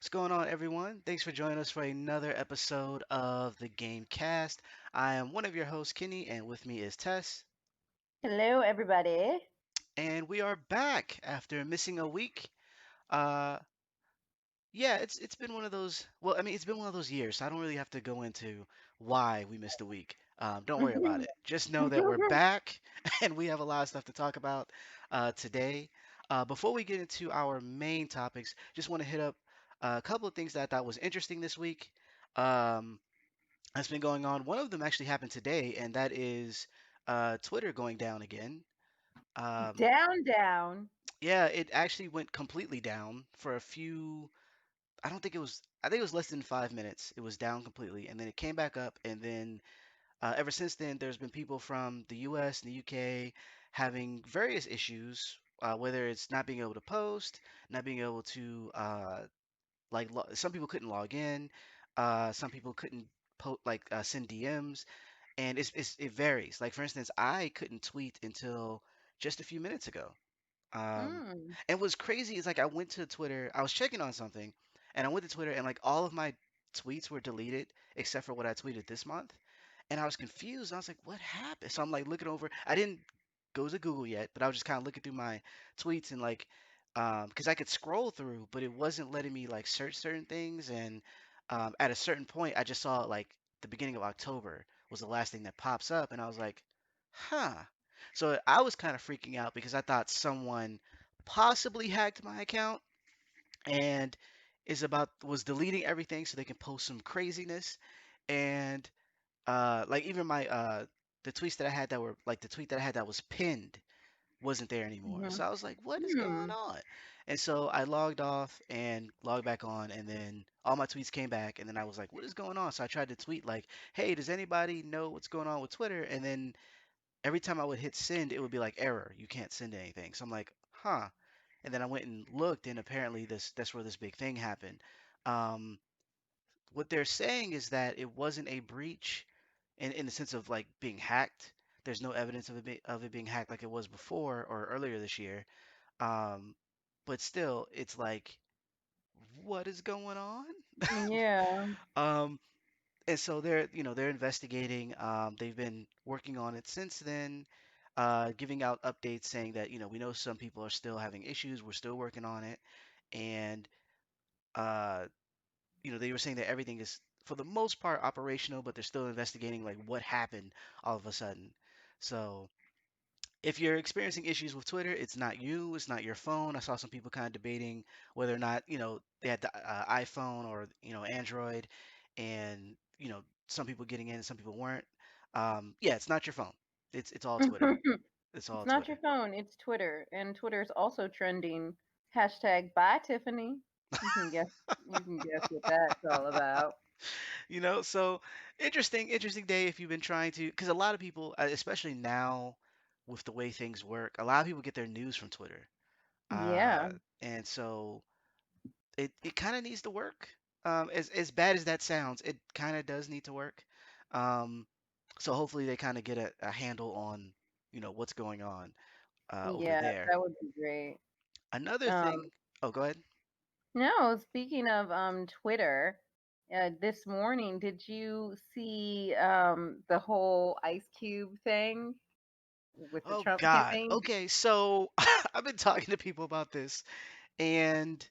What's going on, everyone? Thanks for joining us for another episode of the Game Cast. I am one of your hosts, Kenny, and with me is Tess. Hello, everybody. And we are back after missing a week. Uh, yeah, it's been one of those. Well, I mean, it's been one of those years, so I don't really have to go into why we missed a week. Don't worry about it. Just know that we're back, and we have a lot of stuff to talk about today. Before we get into our main topics, just want to hit up a couple of things that I thought was interesting this week. Um, that's been going on. One of them actually happened today, and that is Twitter going down again. Um, Down, down. yeah, it actually went completely down for a few. I don't think it was. I think it was less than 5 minutes. It was down completely, and then it came back up, and then ever since then, there's been people from the U.S. and the U.K. having various issues, whether it's not being able to post, not being able to some people couldn't log in, some people couldn't send DMs, and it varies. Like for instance, I couldn't tweet until just a few minutes ago. Um, Mm. and what's crazy is like I went to Twitter, I was checking on something, and I went to Twitter and like all of my tweets were deleted except for what I tweeted this month. And I was confused. I was like, what happened? So I'm like looking over. I didn't go to Google yet, but I was just kind of looking through my tweets and like, because I could scroll through, but it wasn't letting me like search certain things. And at a certain point, I just saw like the beginning of October was the last thing that pops up, and I was like, huh. So I was kind of freaking out because I thought someone possibly hacked my account and was deleting everything so they can post some craziness. And like even my the tweets that I had that were like the tweet that I had that was pinned wasn't there anymore. Mm-hmm. So I was like, what is going Hmm. on? And so I logged off and logged back on, and then all my tweets came back, and then I was like, what is going on? So I tried to tweet like, hey, does anybody know what's going on with Twitter? And then every time I would hit send, it would be like error, you can't send anything. So I'm like, huh. And then I went and looked, and apparently that's where this big thing happened. Um, what they're saying is that it wasn't a breach in the sense of like being hacked. There's no evidence of it being hacked like it was before or earlier this year. Um, but still, it's like, what is going on? Yeah. Um, and so they're investigating. They've been working on it since then, giving out updates saying that we know some people are still having issues. We're still working on it, and uh, they were saying that everything is for the most part operational, but they're still investigating like what happened all of a sudden. So if you're experiencing issues with Twitter, it's not you, it's not your phone. I saw some people kind of debating whether or not, they had the iPhone or, Android, and, some people getting in, some people weren't. Yeah, it's not your phone. It's all Twitter. It's It's all not your Twitter. phone, it's Twitter. And Twitter's also trending. Hashtag bye Tiffany. You can guess what that's all about. So interesting day if you've been trying to, because a lot of people, especially now with the way things work, a lot of people get their news from Twitter. Uh, Yeah. and so it kind of needs to work. As bad as that sounds, it kind of does need to work. Um, so hopefully they kind of get a handle on, what's going on over Yeah, there. that would be great. Another Um thing. Oh, go ahead. no, speaking of Twitter, this morning did you see the whole Ice Cube thing with the Oh Trump God. campaign? Okay, so I've been talking to people about this, and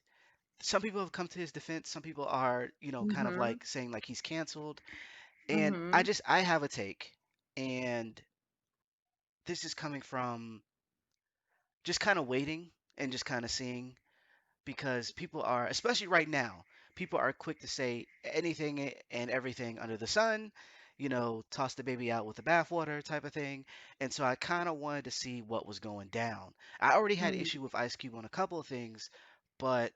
some people have come to his defense. Some people are, kind of Mhm. like saying like he's canceled. And Mhm. I have a take, and this is coming from just kind of waiting and just kind of seeing because people are, especially right now, people are quick to say anything and everything under the sun, toss the baby out with the bathwater type of thing. And so I kind of wanted to see what was going down. I already had Mhm. issue with Ice Cube on a couple of things, but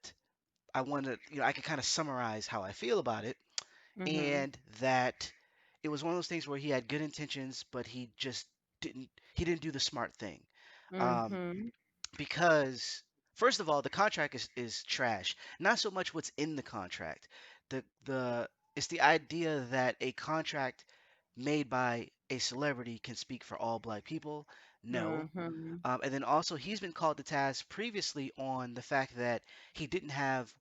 I wanted, I could kind of summarize how I feel about it, Mhm. and that it was one of those things where he had good intentions, but he didn't do the smart thing. Um, Mhm. because first of all, the contract is trash. Not so much what's in the contract. The It's the idea that a contract made by a celebrity can speak for all black people. No. Mhm. And then also he's been called to task previously on the fact that he didn't have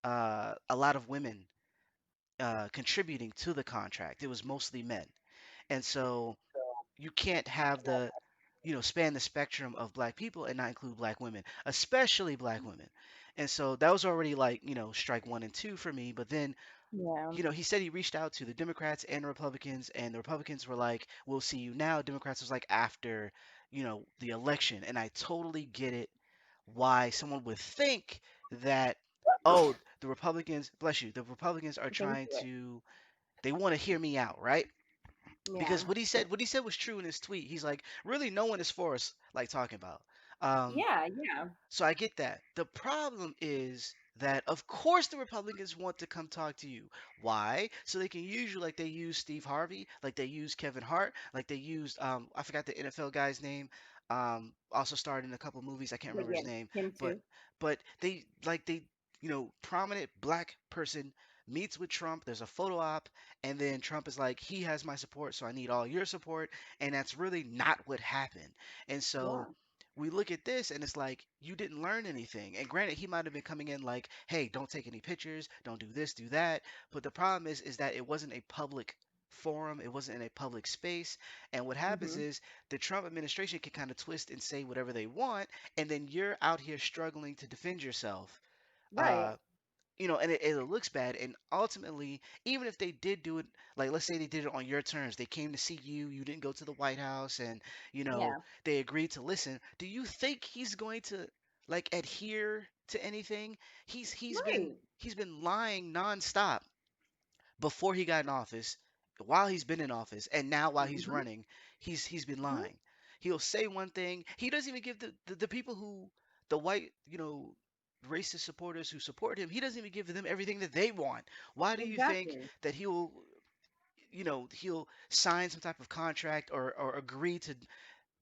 a lot of women contributing to the contract. It was mostly men, and so you can't have the span the spectrum of black people and not include black women, especially black women. And so that was already like, strike one and two for me. But then, Yeah. he said he reached out to the Democrats and Republicans, and the Republicans were like, "We'll see you now." Democrats was like after, the election. And I totally get it why someone would think that, oh, the Republicans, bless you, the Republicans are Thank trying you. to, they want to hear me out, right? Yeah. Because what he said was true in his tweet. He's like, really, no one is for us, like talking about. Um, Yeah. Yeah. so I get that. The problem is that, of course, the Republicans want to come talk to you. Why? So they can use you like they used Steve Harvey, like they used Kevin Hart, like they used I forgot the NFL guy's name. Also starred in a couple movies. I can't But remember his yeah, name, him but too. they prominent black person meets with Trump. There's a photo op, and then Trump is like, he has my support, so I need all your support, and that's really not what happened. And Yeah. so we look at this and it's like you didn't learn anything. And granted, he might have been coming in like, "Hey, don't take any pictures, don't do this, do that." But the problem is that it wasn't a public forum, it wasn't in a public space. And what happens Mhm. is the Trump administration can kind of twist and say whatever they want, and then you're out here struggling to defend yourself. Right. Uh, and it looks bad. And ultimately, even if they did do it, like let's say they did it on your terms, they came to see you, you didn't go to the White House, and Yeah. they agreed to listen. Do you think he's going to like adhere to anything? He's been Right. he's been lying nonstop before he got in office, while he's been in office, and now while he's Mhm. running, he's been Mhm. lying. He'll say one thing. He doesn't even give the people who the white, racist supporters who support him, he doesn't even give them everything that they want. Why do you think Exactly. that he'll sign some type of contract or agree to,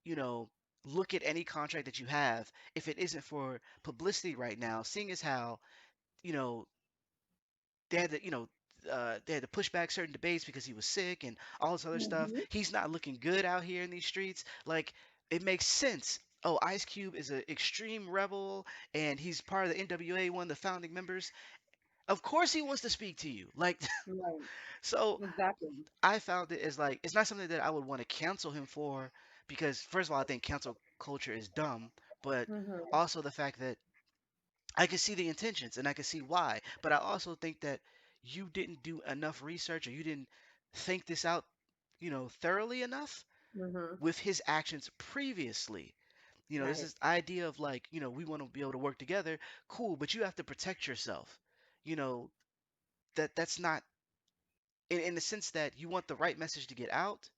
you know, look at any contract that you have if it isn't for publicity right now, seeing as how, you know, they had to, they had to push back certain debates because he was sick and all this other stuff. Mhm. He's not looking good out here in these streets. Like, it makes sense. Oh, Ice Cube is an extreme rebel and he's part of the NWA, one of the founding members. Of course he wants to speak to you. Like, Right. so Exactly. I found it as like, it's not something that I would want to cancel him for because, first of all, I think cancel culture is dumb, but Mhm. also the fact that I can see the intentions and I can see why, but I also think that you didn't do enough research or you didn't think this out, thoroughly enough Mhm. with his actions previously. There's Right. this idea of like, we want to be able to work together. Cool, but you have to protect yourself. You know, that's not in the sense that you want the right message to get out,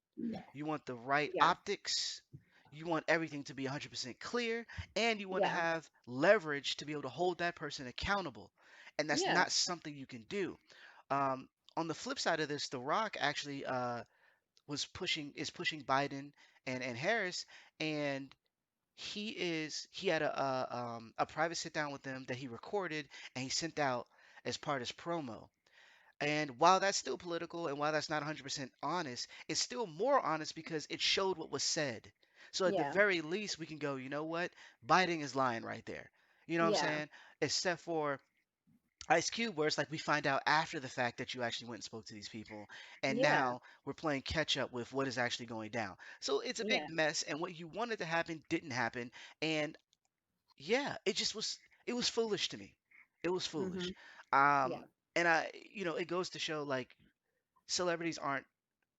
you want the right Yeah. optics. You want everything to be 100% clear, and you want to Yeah. have leverage to be able to hold that person accountable. And that's Yeah. not something you can do. Um, on the flip side of this, The Rock actually is pushing Biden and Harris, and he had a private sit down with them that he recorded and he sent out as part of his promo. And while that's still political and while that's not 100% honest, it's still more honest because it showed what was said. So at the Yeah. very least, we can go, you know what? Biden is lying right there. You know what I'm Yeah. saying? Except for Ice Cube, where it's like we find out after the fact that you actually went and spoke to these people. And Yeah. now we're playing catch up with what is actually going down. So it's a Yeah. big mess. And what you wanted to happen didn't happen. And yeah, it was foolish to me. It was foolish. Mhm. Yeah. And it goes to show like celebrities aren't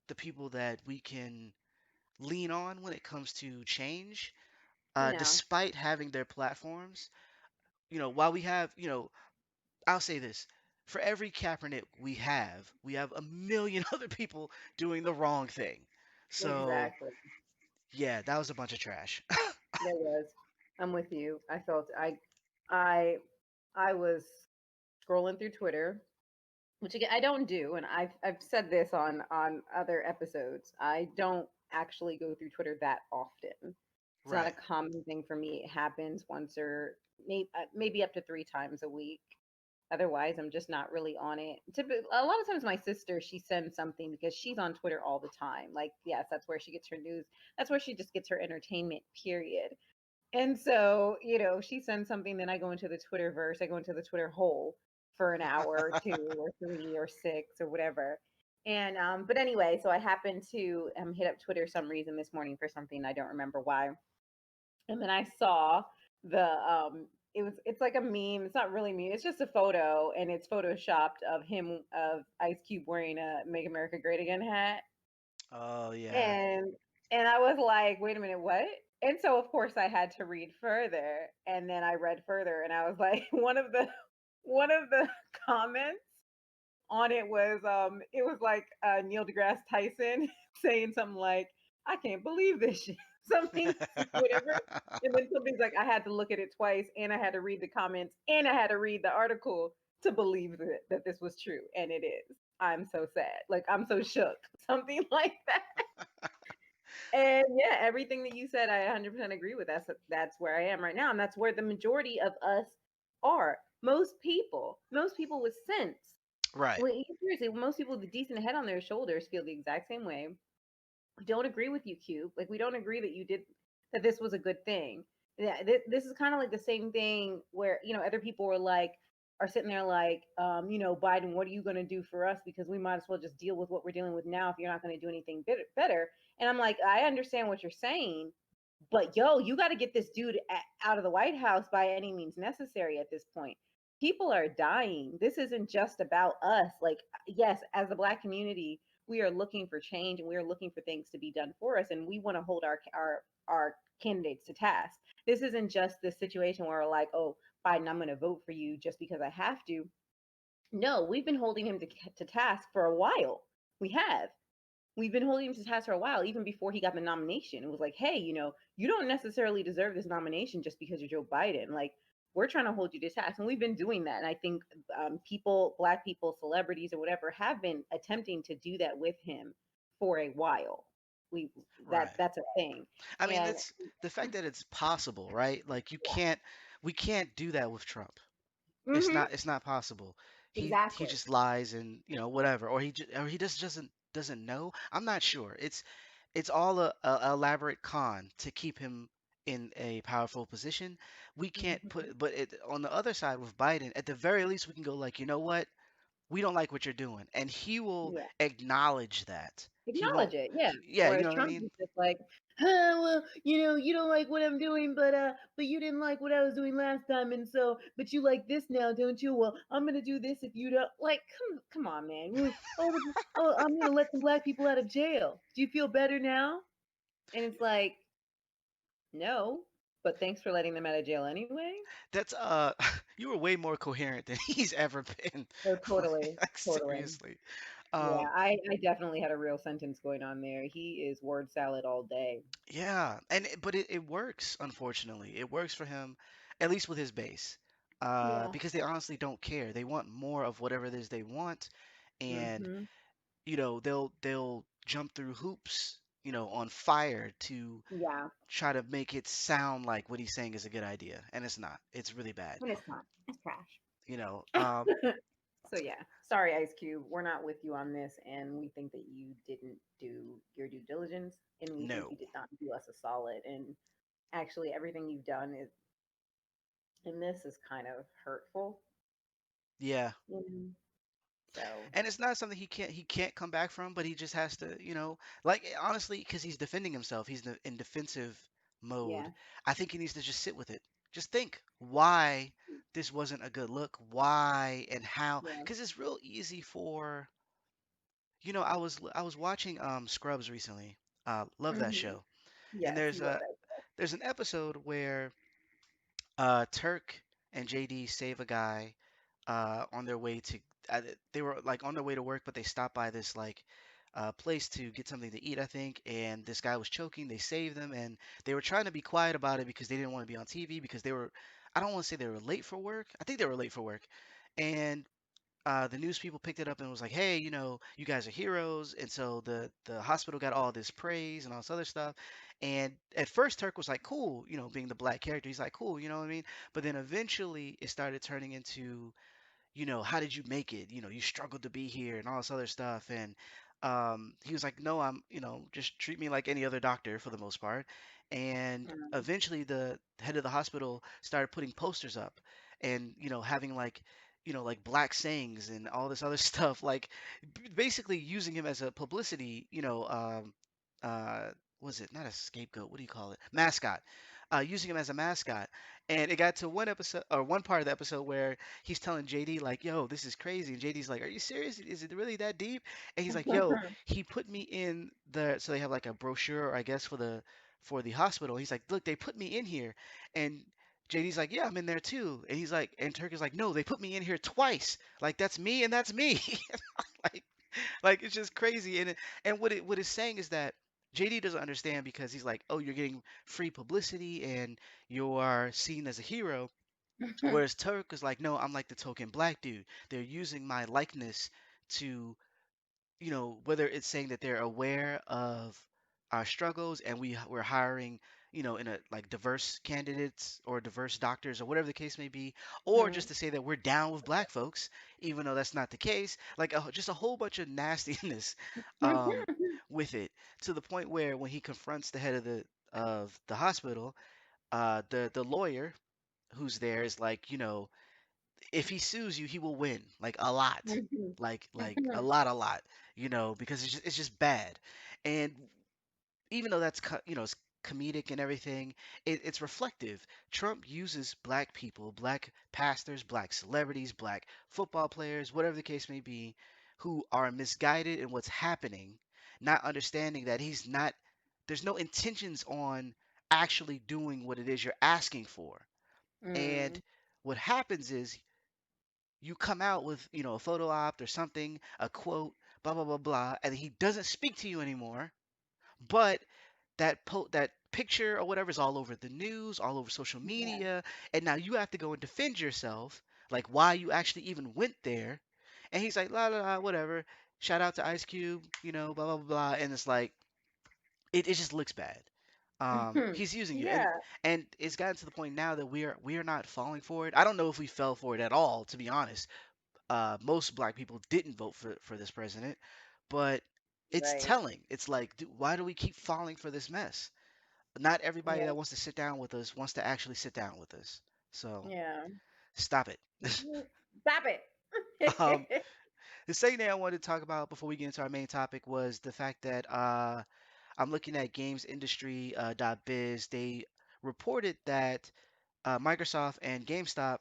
the people that we can lean on when it comes to change, Yeah. despite having their platforms. While we have, I'll say this. For every Kaepernick we have a million other people doing the wrong thing. So, Exactly. yeah, that was a bunch of trash. There was. I'm with you. I I was scrolling through Twitter, which again I don't do, and I've said this on other episodes. I don't actually go through Twitter that often. It's not a Right. common thing for me. It happens once or maybe up to 3 times a week. Otherwise, I'm just not really on it. A lot of times, my sister she sends something because she's on Twitter all the time. Like, yes, that's where she gets her news. That's where she just gets her entertainment. Period. And so, she sends something, then I go into the Twitterverse, I go into the Twitter hole for an hour or two or three or six or whatever. And but anyway, so I happened to hit up Twitter some reason this morning for something I don't remember why, and then I saw the it's like a meme. It's not really meme. It's just a photo, and it's photoshopped of him of Ice Cube wearing a "Make America Great Again" hat, Oh yeah. and I was like, wait a minute, what? And so of course I had to read further, and then I read further, and I was like, one of the comments on it was like Neil deGrasse Tyson saying something like, I can't believe this shit. Something whatever. And then something's like I had to look at it twice, and I had to read the comments, and I had to read the article to believe that this was true. And it is. I'm so sad. Like I'm so shook. Something like that. And yeah, everything that you said, I 100% agree with. That's where I am right now, and that's where the majority of us are. Most people with sense. Right. Well, seriously, most people with a decent head on their shoulders feel the exact same way. We don't agree with you, Cube. Like we don't agree that you did that. This was a good thing. Yeah, this is kind of like the same thing where other people are sitting there like, Biden, what are you going to do for us? Because we might as well just deal with what we're dealing with now if you're not going to do anything better. And I'm like, I understand what you're saying, but yo, you got to get this dude out of the White House by any means necessary at this point. People are dying. This isn't just about us. Like, yes, as the Black community, we are looking for change and we are looking for things to be done for us, and we want to hold our candidates to task. This isn't just this situation where we're like, oh, Biden, I'm going to vote for you just because I have to. No, we've been holding him to task for a while. We have. We've been holding him to task for a while, even before he got the nomination. It was like, hey, you don't necessarily deserve this nomination just because you're Joe Biden. Like, we're trying to hold you to task, and we've been doing that. And I think Black people, celebrities, or whatever, have been attempting to do that with him for a while. We Right. that's a thing, I mean, and that's the fact that it's possible, right? Like yeah, we can't do that with Trump. hmm It's not possible. He exactly, just lies and whatever, or he just doesn't know. I'm not sure. It's all a elaborate con to keep him in a powerful position. We can't hmm put, but on the other side with Biden, at the very least, we can go like, you know what? We don't like what you're doing, and he will yeah. acknowledge that. He won't. Acknowledge it, yeah. Yeah, you Whereas know what I Trump mean? is just like, well, you don't like what I'm doing, but you didn't like what I was doing last time, and so, but you like this now, don't you? Well, I'm gonna do this if you don't like. Come on, man. Oh, I'm gonna let some black people out of jail. Do you feel better now? And it's like, no, but thanks for letting them out of jail anyway. That's you were way more coherent than he's ever been. Oh, totally, Like totally. seriously. Yeah, Um, I definitely had a real sentence going on there. He is word salad all day. yeah, but it works, unfortunately. It works for him, at least with his base. Yeah. Because they honestly don't care. They want more of whatever it is they want, and Hmm. they'll jump through hoops, on fire to Yeah. try to make it sound like what he's saying is a good idea, and it's not. It's really bad. And it's not. It's trash. You know, So yeah, sorry, Ice Cube, we're not with you on this, and we think that you didn't do your due diligence, and we think no. you did not do us a solid. And actually, everything you've done is, in this, is kind of hurtful. Yeah. Mhm. So And it's not something he can't come back from, but he just has to, like honestly, because he's defending himself, he's in defensive mode. yeah, I think he needs to just sit with it. Just think why this wasn't a good look, why and how. yeah, Because it's real easy for, I was watching Scrubs recently. Love that hmm show. And yes, you love that. there's an episode where Turk and JD save a guy on their way to they were like on their way to work, but they stopped by this like place to get something to eat, I think, and this guy was choking. They saved them, and they were trying to be quiet about it because they didn't want to be on TV because they were, I don't want to say they were late for work. I think they were late for work, and the news people picked it up and was like, hey, you guys are heroes, and so the hospital got all this praise and all this other stuff. And at first, Turk was like, cool, being the black character, he's like, cool, you know what I mean? But then eventually, it started turning into how did you make it? You struggled to be here and all this other stuff. And he was like, no, just treat me like any other doctor for the most part. And Mm, eventually, the head of the hospital started putting posters up and, having like, like black sayings and all this other stuff, like basically using him as a publicity, uh, was it not a scapegoat? What do you call it? Mascot. Using him as a mascot. And it got to one episode or one part of the episode where he's telling JD like, "Yo, this is crazy." And JD's like, "Are you serious? Is it really that deep?" And he's like, "Yo, he put me in the so they have like a brochure, I guess, for the hospital." He's like, "Look, they put me in here." And JD's like, "Yeah, I'm in there too." And he's like, and Turk is like, "No, they put me in here twice. Like that's me and that's me." like like it's just crazy. And what it's saying is that JD doesn't understand because he's like, "Oh, you're getting free publicity and you are seen as a hero." Whereas Turk is like, "No, I'm like the token black dude. They're using my likeness to, whether it's saying that they're aware of our struggles and we're hiring, in a like diverse candidates or diverse doctors or whatever the case may be, or just to say that we're down with black folks, even though that's not the case, like just a whole bunch of nastiness um, with it, to the point where when he confronts the head of the hospital, the lawyer who's there is like, if he sues you, he will win like a lot, like a lot, because it's just bad. And even though it's comedic and everything, it's reflective. Trump uses black people, black pastors, black celebrities, black football players, whatever the case may be, who are misguided in what's happening, not understanding that there's no intentions on actually doing what it is you're asking for. And Mm. what happens is you come out with, a photo op or something, a quote, blah blah blah blah, and he doesn't speak to you anymore. But that picture or whatever is all over the news, all over social Yeah. media, and now you have to go and defend yourself, like why you actually even went there. And he's like, la la la, whatever. Shout out to Ice Cube, blah blah blah, blah. And it's like it just looks bad. He's using you, and Yeah. and it's gotten to the point now that we are not falling for it. I don't know if we fell for it at all, to be honest. Most black people didn't vote for this president, but it's Right. telling. It's like, why do we keep falling for this mess? Not everybody Yeah. that wants to sit down with us wants to actually sit down with us. So Yeah. stop it. Stop um, it. the second thing I wanted to talk about before we get into our main topic was the fact that I'm looking at gamesindustry.biz. They reported that Microsoft and GameStop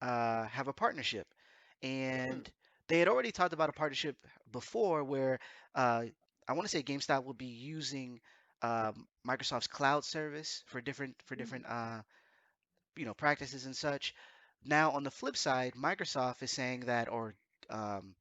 have a partnership, Hmm. and they had already talked about a partnership before, where uh, I want to say GameStop will be using Microsoft's cloud service for different practices and such. Now, on the flip side, Microsoft is saying that, or um,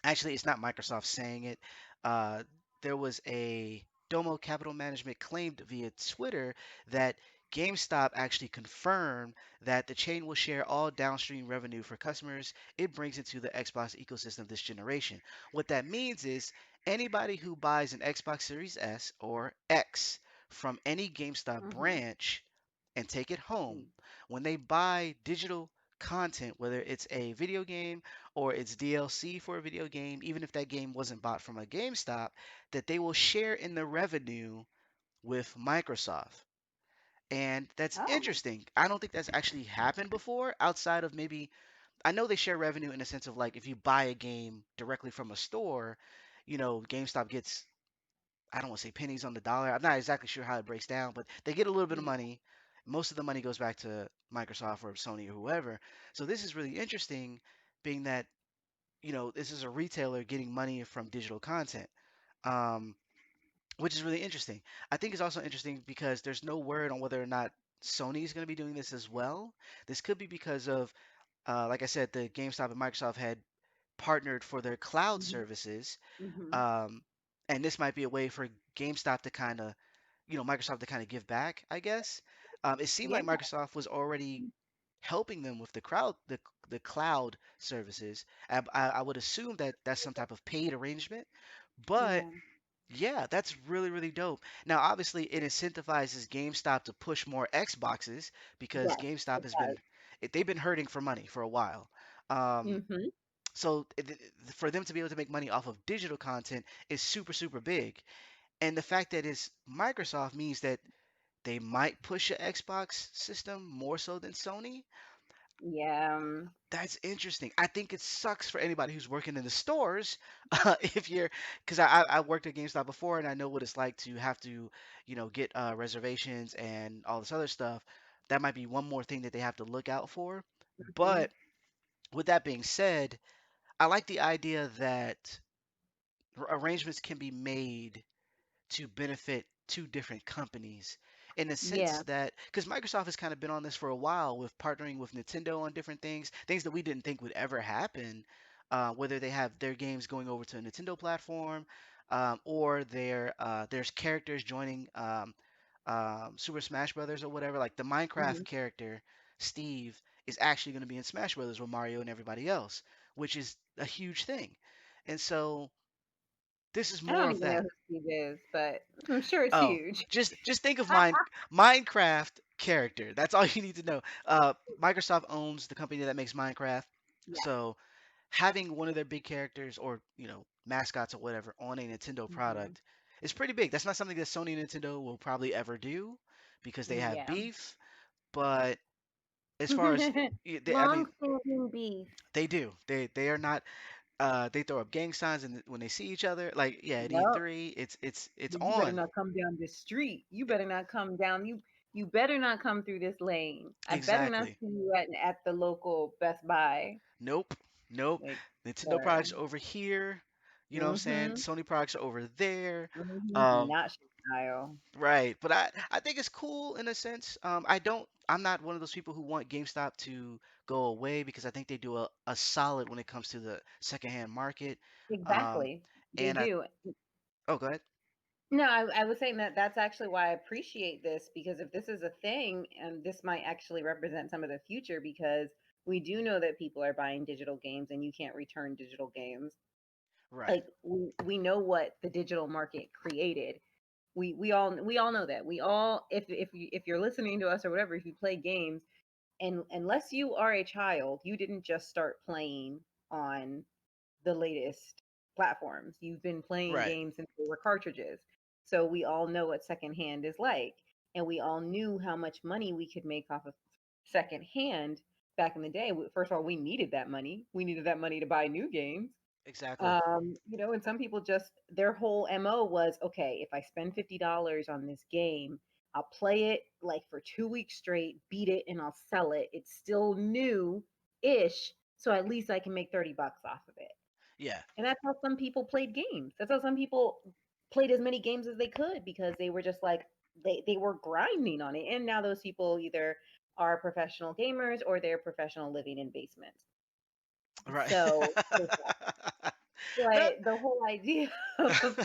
actually, it's not Microsoft saying it. Uh, there was a Domo Capital Management claimed via Twitter that GameStop actually confirmed that the chain will share all downstream revenue for customers it brings into the Xbox ecosystem this generation. What that means is anybody who buys an Xbox Series S or X from any GameStop Hmm. branch and take it home, when they buy digital content, whether it's a video game or it's DLC for a video game, even if that game wasn't bought from a GameStop, that they will share in the revenue with Microsoft. And that's Oh. interesting. I don't think that's actually happened before outside of maybe, I know they share revenue in the sense of like if you buy a game directly from a store, GameStop gets, I don't want to say pennies on the dollar. I'm not exactly sure how it breaks down, but they get a little bit of Yeah. money. Most of the money goes back to Microsoft or Sony or whoever. So this is really interesting, being that this is a retailer getting money from digital content, um, which is really interesting. I think it's also interesting because there's no word on whether or not Sony is going to be doing this as well. This could be because of, like I said, the GameStop and Microsoft had partnered for their cloud Hmm. services, Hmm. um, and this might be a way for GameStop to kind of, Microsoft to kind of give back, I guess. It seemed Yeah. like Microsoft was already helping them with the cloud services. I would assume that that's some type of paid arrangement, but Yeah. yeah, that's really really dope. Now, obviously, it incentivizes GameStop to push more Xboxes because Yes, GameStop it has does. they've been hurting for money for a while. Um, Hmm. so for them to be able to make money off of digital content is super super big, and the fact that it's Microsoft means that they might push an Xbox system more so than Sony. Yeah. That's interesting. I think it sucks for anybody who's working in the stores. If you're, because I worked at GameStop before and I know what it's like to have to, get reservations and all this other stuff. That might be one more thing that they have to look out for. Mhm. But with that being said, I like the idea that arrangements can be made to benefit two different companies in the sense Yeah. that because Microsoft has kind of been on this for a while with partnering with Nintendo on different things that we didn't think would ever happen, whether they have their games going over to a Nintendo platform, or there's characters joining Super Smash Brothers or whatever. Like the Minecraft Mhm. character Steve is actually going to be in Smash Brothers with Mario and everybody else, which is a huge thing. And so this is I more don't of even know that. who Steve is, but I'm sure it's Oh, huge. just think of Minecraft character. That's all you need to know. Microsoft owns the company that makes Minecraft, Yeah. so having one of their big characters or mascots or whatever on a Nintendo Mhm. product is pretty big. That's not something that Sony and Nintendo will probably ever do because they have Yeah. beef. But as far as I mean, Long-standing beef. they do. They are not. They throw up gang signs and when they see each other. Like yeah, at Yep. E3, it's You better on. not come down this street. You better not come down. You better not come through this lane. I better not Exactly. see you at the local Best Buy. Nope. Nope. Like, Nintendo sir. products over here. You know what I'm saying? Mhm. Sony products are over there. Mhm. Um, Not style. right. But I think it's cool in a sense. I'm not one of those people who want GameStop to go away because I think they do a solid when it comes to the secondhand market. Um, Exactly. They and I do. oh go ahead. No, I was saying that that's actually why I appreciate this, because if this is a thing, and this might actually represent some of the future, because we do know that people are buying digital games and you can't return digital games. Right. Like we know what the digital market created. We all know that. We all, if you're listening to us or whatever, if you play games, and unless you are a child, you didn't just start playing on the latest platforms. You've been playing Right. games since they were cartridges. So we all know what secondhand is like. And we all knew how much money we could make off of secondhand back in the day. First of all, we needed that money. We needed that money to buy new games. Exactly. And some people just, their whole MO was, okay, if I spend $50 on this game, I'll play it like for 2 weeks straight, beat it, and I'll sell it. It's still new ish. So at least I can make 30 bucks off of it. Yeah. And that's how some people played games. That's how some people played as many games as they could, because they were just like, they were grinding on it. And now those people either are professional gamers or they're professional living in basements. Right. So That but the whole idea of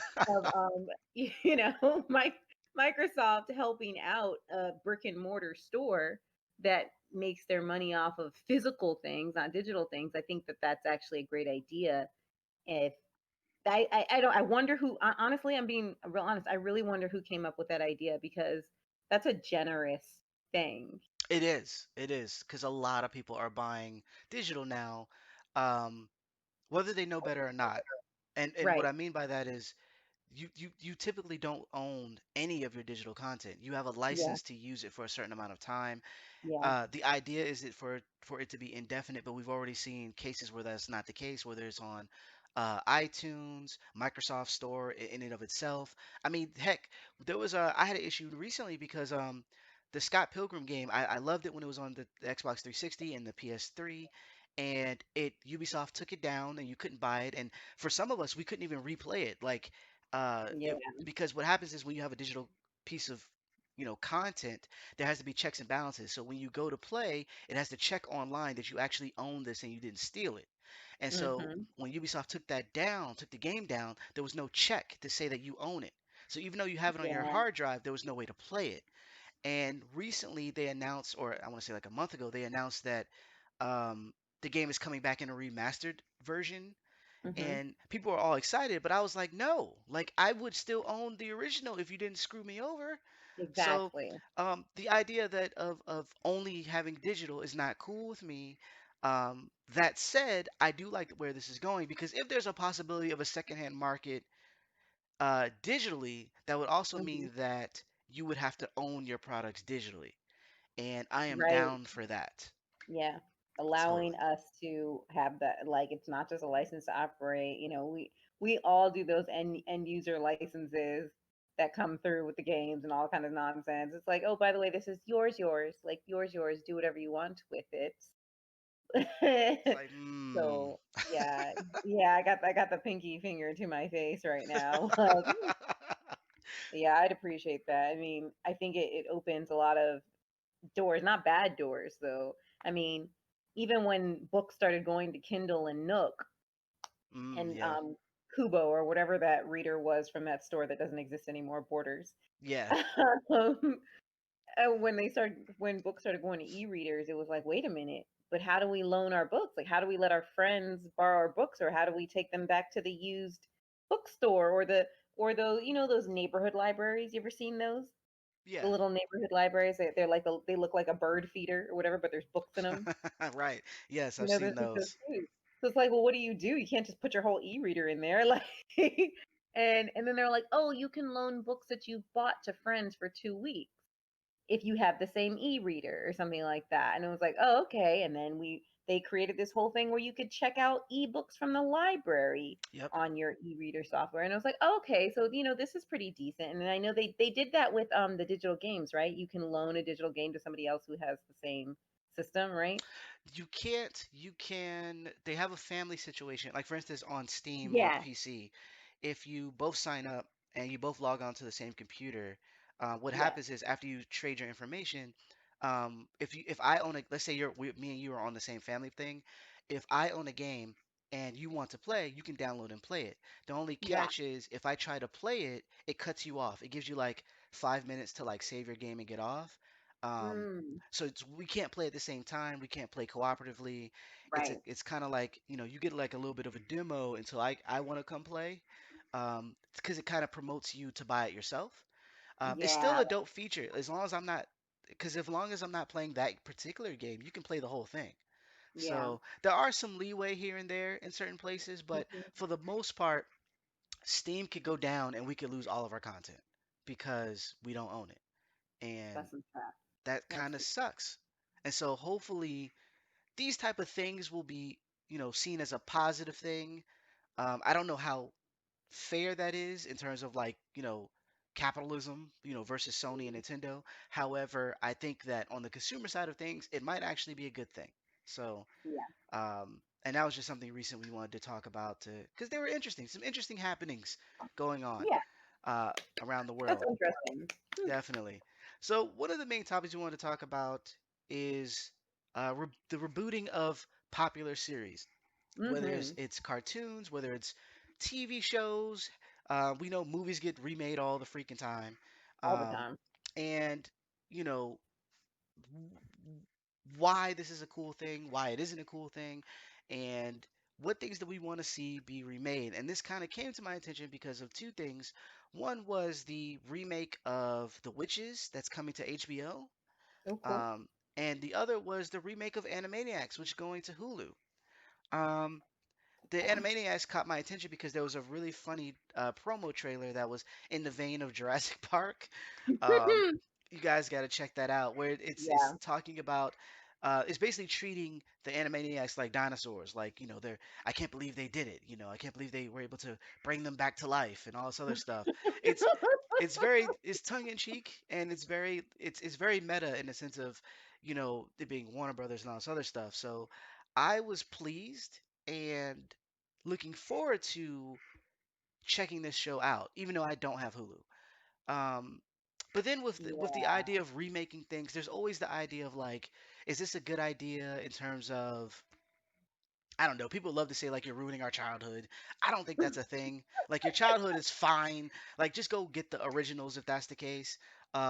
Microsoft helping out a brick and mortar store that makes their money off of physical things, not digital things, I think that that's actually a great idea. If I don't, I wonder who, honestly, I'm being real honest, I really wonder who came up with that idea, because that's a generous thing. it is. It is because a lot of people are buying digital now, um, whether they know better or not. And what Right. I mean by that is you typically don't own any of your digital content. You have a Yeah. license to use it for a certain amount of time. Yeah. The idea is it for it to be indefinite, but we've already seen cases where that's not the case, whether it's on iTunes, Microsoft Store in and of itself. I mean, heck, there was I had an issue recently because the Scott Pilgrim game I loved it when it was on the Xbox 360 and the PS3, and Ubisoft took it down and you couldn't buy it, and for some of us we couldn't even replay it like Yeah. it because what happens is when you have a digital piece of content, there has to be checks and balances. So when you go to play, it has to check online that you actually own this and you didn't steal it. And so Hmm. when Ubisoft took that down, took the game down, there was no check to say that you own it. So even though you have it on your Yeah. hard drive, there was no way to play it. And recently they announced, or I want to say like a month ago, they announced that um, the game is coming back in a remastered version. Hmm. And people were all excited, but I was like, no, like I would still own the original if you didn't screw me over. So Exactly. the idea that of only having digital is not cool with me. That said, I do like where this is going because if there's a possibility of a secondhand market digitally, that would also Hmm. mean that you would have to own your products digitally, and I am Right. down for that. Yeah. allowing Totally. us to have that, like, it's not just a license to operate. We all do those end user licenses that come through with the games and all kind of nonsense. It's like, oh, by the way, this is yours, like yours, do whatever you want with It's it. like, So yeah, yeah, I got the pinky finger to my face right now. Like, yeah, I'd appreciate that. I mean, I think it opens a lot of doors, not bad doors though. I mean, even when books started going to Kindle and Nook and yeah, Kubo or whatever that reader was from that store that doesn't exist anymore, Borders. yeah, um, when books started going to e-readers, it was like, wait a minute, but how do we loan our books? Like, how do we let our friends borrow our books, or how do we take them back to the used bookstore or those those neighborhood libraries? You ever seen those? The yeah. little neighborhood libraries. They're like they look like a bird feeder or whatever, but there's books in them. Right. Yes, I've seen There's like those those. too. So it's like, well, what do? You can't just put your whole e-reader in there, like. And then they're like, oh, you can loan books that you've bought to friends for 2 weeks if you have the same e-reader or something like that. And it was like, oh, okay. And then they created this whole thing where you could check out ebooks from the library Yep. on your e-reader software. And I was like, oh, okay, so this is pretty decent. And I know they did that with the digital games, right? You can loan a digital game to somebody else who has the same system, right? You can't, you can, they have a family situation. Like, for instance, on Steam or Yeah, PC, if you both sign up and you both log on to the same computer, what yeah. happens is after you trade your information, if I own a, let's say me and you are on the same family thing, if I own a game and you want to play, you can download and play it. The only Yeah. catch is if I try to play it, it cuts you off. It gives you like 5 minutes to like save your game and get off. Um, Mm, so we can't play at the same time. We can't play cooperatively. right. It's kind of like, you get like a little bit of a demo until I want to come play, because it kind of promotes you to buy it yourself. It's still Yeah. a dope feature as long as I'm not, because as long as I'm not playing that particular game, you can play the whole thing. Yeah. So there are some leeway here and there in certain places, but Mhm. for the most part, Steam could go down and we could lose all of our content because we don't own it, and That's some crap. that That's kind of some, sucks. And so hopefully these type of things will be, seen as a positive thing. I don't know how fair that is in terms of like, capitalism, versus Sony and Nintendo. However, I think that on the consumer side of things, it might actually be a good thing. So, yeah. and that was just something recent we wanted to talk about because they were interesting, some interesting happenings going on Yeah. uh, around the That's world. interesting. Definitely. So one of the main topics we want to talk about is the rebooting of popular series, whether Mm-hmm. it's cartoons, whether it's TV shows. We know movies get remade all the freaking time, All the um, time. and you know w- why this is a cool thing, why it isn't a cool thing, and what things do we want to see be remade. And this kind of came to my attention because of two things. One was the remake of The Witches that's coming to HBO, Oh, cool. um, and the other was the remake of Animaniacs, which is going to Hulu. Um, the Animaniacs caught my attention because there was a really funny promo trailer that was in the vein of Jurassic Park. Um, you guys got to check that out. Where it's Yeah. talking about, it's basically treating the Animaniacs like dinosaurs. Like, they're, I can't believe they did it. I can't believe they were able to bring them back to life and all this other stuff. It's it's tongue in cheek, and it's very meta in the sense of, it being Warner Brothers and all this other stuff. So I was pleased and looking forward to checking this show out, even though I don't have Hulu. Um, but then with the Yeah. idea of remaking things, there's always the idea of like, is this a good idea in terms of, I don't know. People love to say like you're ruining our childhood. I don't think that's a thing. Like, your childhood is fine. Like, just go get the originals if that's the case.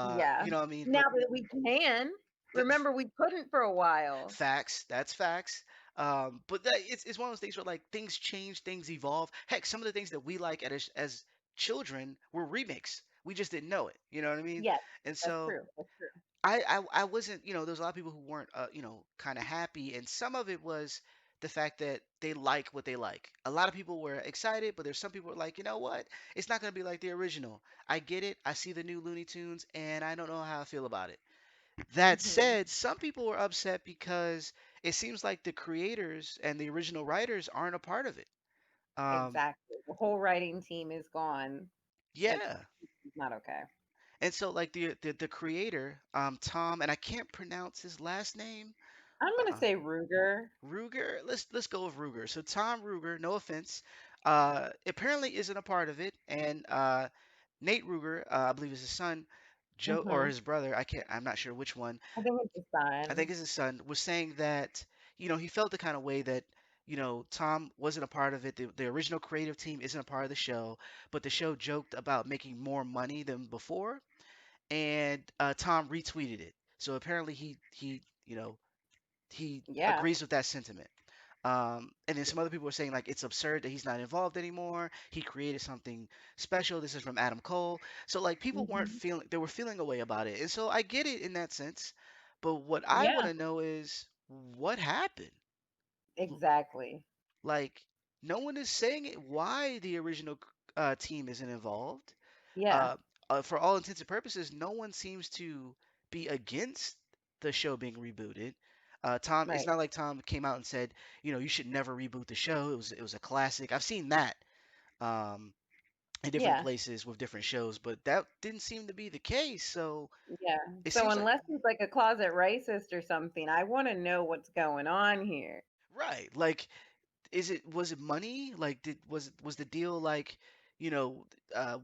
Yeah. You know what I mean? Now But that we can, remember we couldn't for a while. facts. That's facts. But it's one of those things where like things change, things evolve. Heck, some of the things that we like as children were remakes. We just didn't know it. You know what I mean? Yes, And that's so true. That's true. I wasn't. There's a lot of people who weren't kind of happy, and some of it was the fact that they like what they like. A lot of people were excited, but there's some people who are like, you know what? It's not gonna be like the original. I get it. I see the new Looney Tunes, and I don't know how I feel about it. That Hmm. said, some people were upset because it seems like the creators and the original writers aren't a part of it. Um, Exactly. The whole writing team is gone. It's yeah. not okay. And so like the creator, Tom, and I can't pronounce his last name. I'm gonna Uh, say Ruger. Ruger. Let's go with Ruger. So Tom Ruger, no offense, apparently isn't a part of it, and Nate Ruger, I believe is his son, Joe or Hmm. his brother. I can't. I'm not sure which one. I think it's the I think son. it's his son was saying that he felt the kind of way that Tom wasn't a part of it. The original creative team isn't a part of the show, but the show joked about making more money than before, and Tom retweeted it. So apparently he Yeah. agrees with that sentiment. And then some other people were saying like it's absurd that he's not involved anymore. He created something special. This is from Adam Cole. So like people weren't Hmm. feeling they were feeling a way about it. And so I get it in that sense. But what I want Yeah. to know is what happened? L- Exactly. Like no one is saying it why the original team isn't involved. Yeah. Uh, for all intents and purposes, no one seems to be against the show being rebooted. Tom, it's Right. not like Tom came out and said, you should never reboot the show. It was a classic. I've seen that um, in different Yeah. places with different shows, but that didn't seem to be the case. So Yeah. it So seems like unless he's like a closet racist or something, I want to know what's going on here. right. Like, was it money? Like, was the deal like, you know,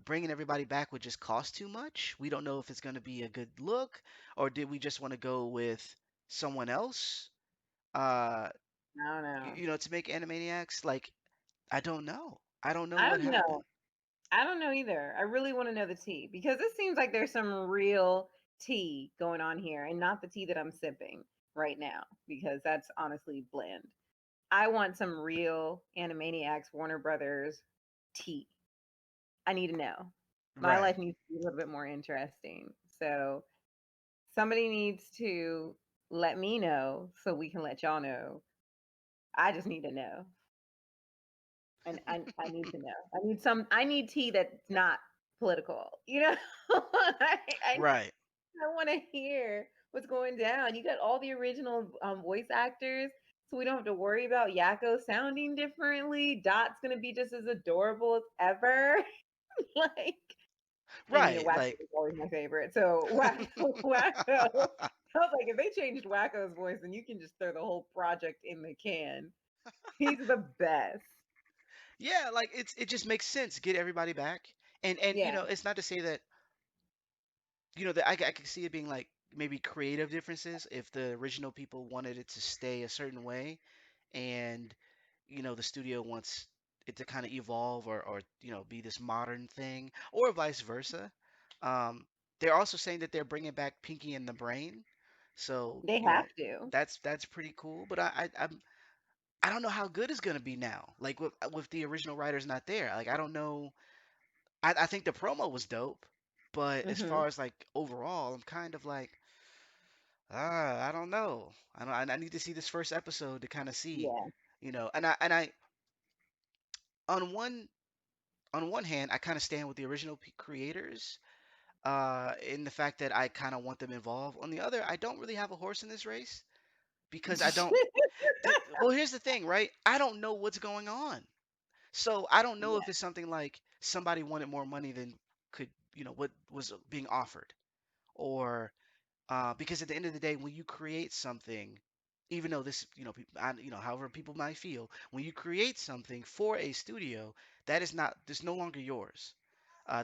bringing everybody back would just cost too much? We don't know if it's going to be a good look, or did we just want to go with someone else? Uh, I don't know. to make Animaniacs. Like, I don't know. I don't know I what don't happened. know. I don't know either. I really want to know the tea because it seems like there's some real tea going on here and not the tea that I'm sipping right now because that's honestly bland. I want some real Animaniacs Warner Brothers tea. I need to know. My Right, life needs to be a little bit more interesting. So somebody needs to let me know so we can let y'all know. I just need to know. And I need to know. I need tea that's not political. right, I want to hear what's going down. You got all the original voice actors, so we don't have to worry about Yakko sounding differently. Dot's gonna be just as adorable as ever. like, and right. Wacko Like, is always my favorite. So Wacko. I was like, if they changed Wacko's voice, then you can just throw the whole project in the can. He's the best. yeah, like it just makes sense. Get everybody back, and Yeah. it's not to say that that I could see it being like maybe creative differences if the original people wanted it to stay a certain way, and the studio wants it to kind of evolve or be this modern thing, or vice versa. Um, they're also saying that they're bringing back Pinky and the Brain, so They have to. that's pretty cool. But I don't know how good it's gonna be now. Like with the original writers not there. Like I don't know. I think the promo was dope, but as Hmm. far as like overall, I'm kind of like I don't know. I need to see this first episode to kind of see, Yeah. and I on one hand, I kind of stand with the original creators, in the fact that I kind of want them involved. On the other, I don't really have a horse in this race because I don't. Well, here's the thing, right? I don't know what's going on, so I don't know if Yeah. it's something like somebody wanted more money than could, what was being offered, or because at the end of the day, when you create something, even though this, however people might feel, when you create something for a studio, that's no longer yours.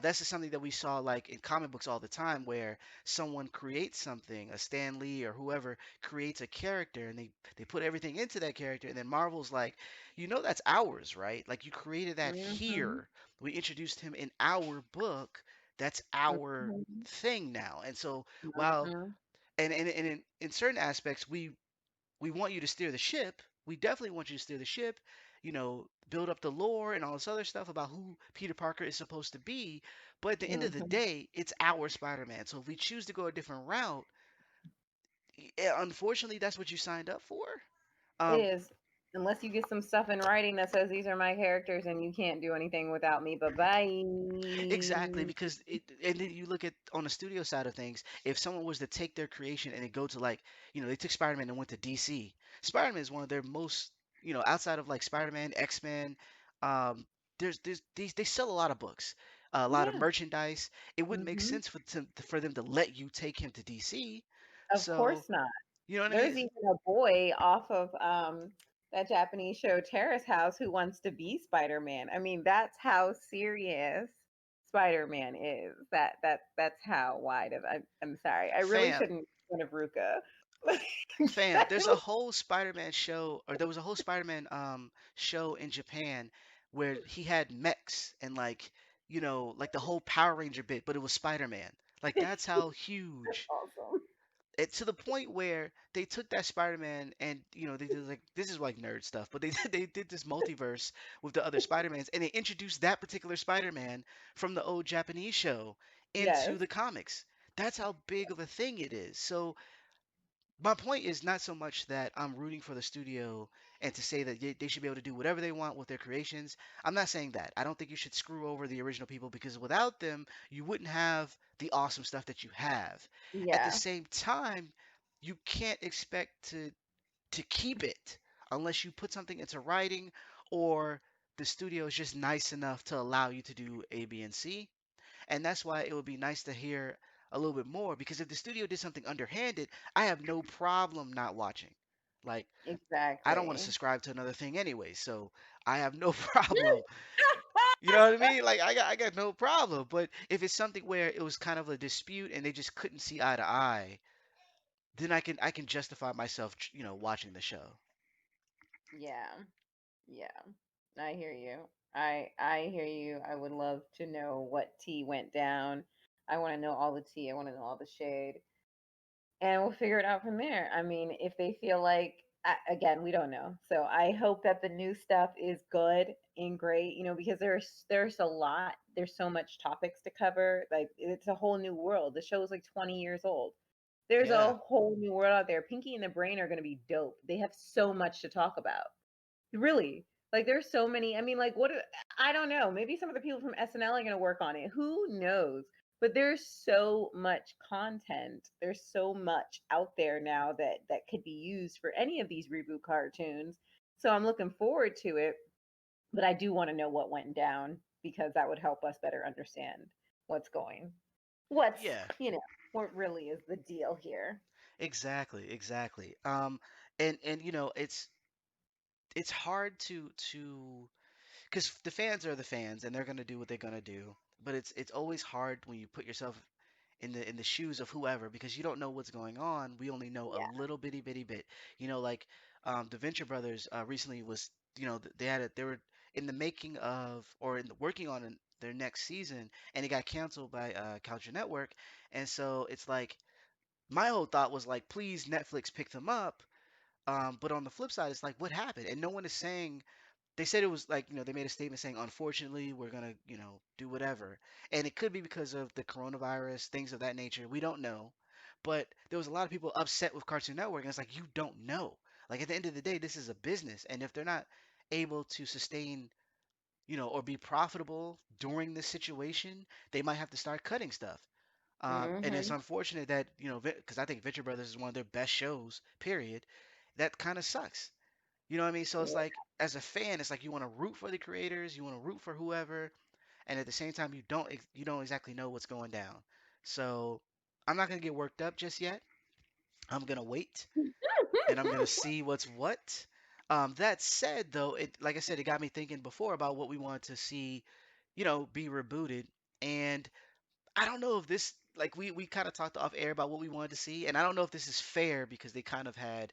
That's just something that we saw like in comic books all the time, where someone creates something, a Stan Lee or whoever creates a character, and they put everything into that character, and then Marvel's like, that's ours, right? Like you created that Hmm. here. We introduced him in our book. That's our Hmm. thing now. And so while Hmm. and in certain aspects we want you to steer the ship. We definitely want you to steer the ship, build up the lore and all this other stuff about who Peter Parker is supposed to be. But at the end of the Hmm. day, it's our Spider-Man. So if we choose to go a different route, unfortunately, that's what you signed up for. It Um, is. Unless you get some stuff in writing that says these are my characters and you can't do anything without me. Bye Exactly, bye. because and then you look at on the studio side of things, if someone was to take their creation and they go to like, they took Spider-Man and went to DC. Spider-Man is one of their most, outside of like Spider-Man, X-Men, um, there's these they sell a lot of books, a lot of Yeah. merchandise. It wouldn't make Hmm. sense for them to let you take him to DC. Of So, course not. you know what I There's mean? even a boy off of that Japanese show Terrace House who wants to be Spider-Man. I mean, that's how serious Spider-Man is. That's how wide of I'm sorry. I really Fam, shouldn't make fun of Ruka. Fam, there's a whole Spider-Man show, or there was a whole Spider-Man show in Japan where he had mechs and like, like the whole Power Ranger bit, but it was Spider-Man. Like that's how huge. Awesome. It's to the point where they took that Spider-Man and they did like this is like nerd stuff, but they did this multiverse with the other Spider-Mans and they introduced that particular Spider-Man from the old Japanese show into Yes. the comics. That's how big of a thing it is. So my point is not so much that I'm rooting for the studio and to say that they should be able to do whatever they want with their creations. I'm not saying that. I don't think you should screw over the original people because without them, you wouldn't have the awesome stuff that you have. At the Yeah. same time, you can't expect to keep it unless you put something into writing or the studio is just nice enough to allow you to do A, B, and C. And that's why it would be nice to hear a little bit more because if the studio did something underhanded, I have no problem not watching. Like, I don't want to Exactly. subscribe to another thing anyway, so I have no problem. You know what I mean? Like, I got no problem. But if it's something where it was kind of a dispute and they just couldn't see eye to eye, then I can justify myself, watching the show. Yeah. Yeah. I hear you. I hear you. I would love to know what tea went down. I want to know all the tea. I want to know all the shade. And we'll figure it out from there. I mean, if they feel like again, we don't know. So I hope that the new stuff is good and great, because there's a lot, there's so much topics to cover. Like it's a whole new world. The show is like 20 years old. There's Yeah. a whole new world out there. Pinky and the Brain are going to be dope. They have so much to talk about. Really. Like there's so many. I mean, like I don't know. Maybe some of the people from SNL are going to work on it. Who knows? But there's so much content. There's so much out there now that could be used for any of these reboot cartoons. So I'm looking forward to it, but I do want to know what went down because that would help us better understand what's going. What's, Yeah. you know, what really is the deal here. Exactly. Exactly. And it's hard to because the fans are the fans and they're gonna do what they're gonna do. But it's always hard when you put yourself in the shoes of whoever because you don't know what's going on. We only know a Yeah. little bitty bit. Like the Venture Brothers recently was they were in the making of or in the working on their next season and it got canceled by Cartoon Network. And so it's like my whole thought was like, please Netflix pick them up. But on the flip side, it's like, what happened? And no one is saying they said it was like, they made a statement saying, unfortunately, we're gonna, do whatever. And it could be because of the coronavirus, things of that nature. We don't know. But there was a lot of people upset with Cartoon Network, and it's like, you don't know. Like at the end of the day, this is a business, and if they're not able to sustain, or be profitable during this situation, they might have to start cutting stuff. And it's Mhm. unfortunate that, because I think Venture Brothers is one of their best shows, period. That kind of sucks. You know what I mean? So it's Yeah. like, as a fan, it's like you want to root for the creators, you want to root for whoever, and at the same time, you don't exactly know what's going down. So I'm not gonna get worked up just yet. I'm gonna wait, and I'm gonna see what's what. That said, though, it like I said, it got me thinking before about what we want to see, be rebooted. And I don't know if this, like, we kind of talked off air about what we wanted to see, and I don't know if this is fair because they kind of had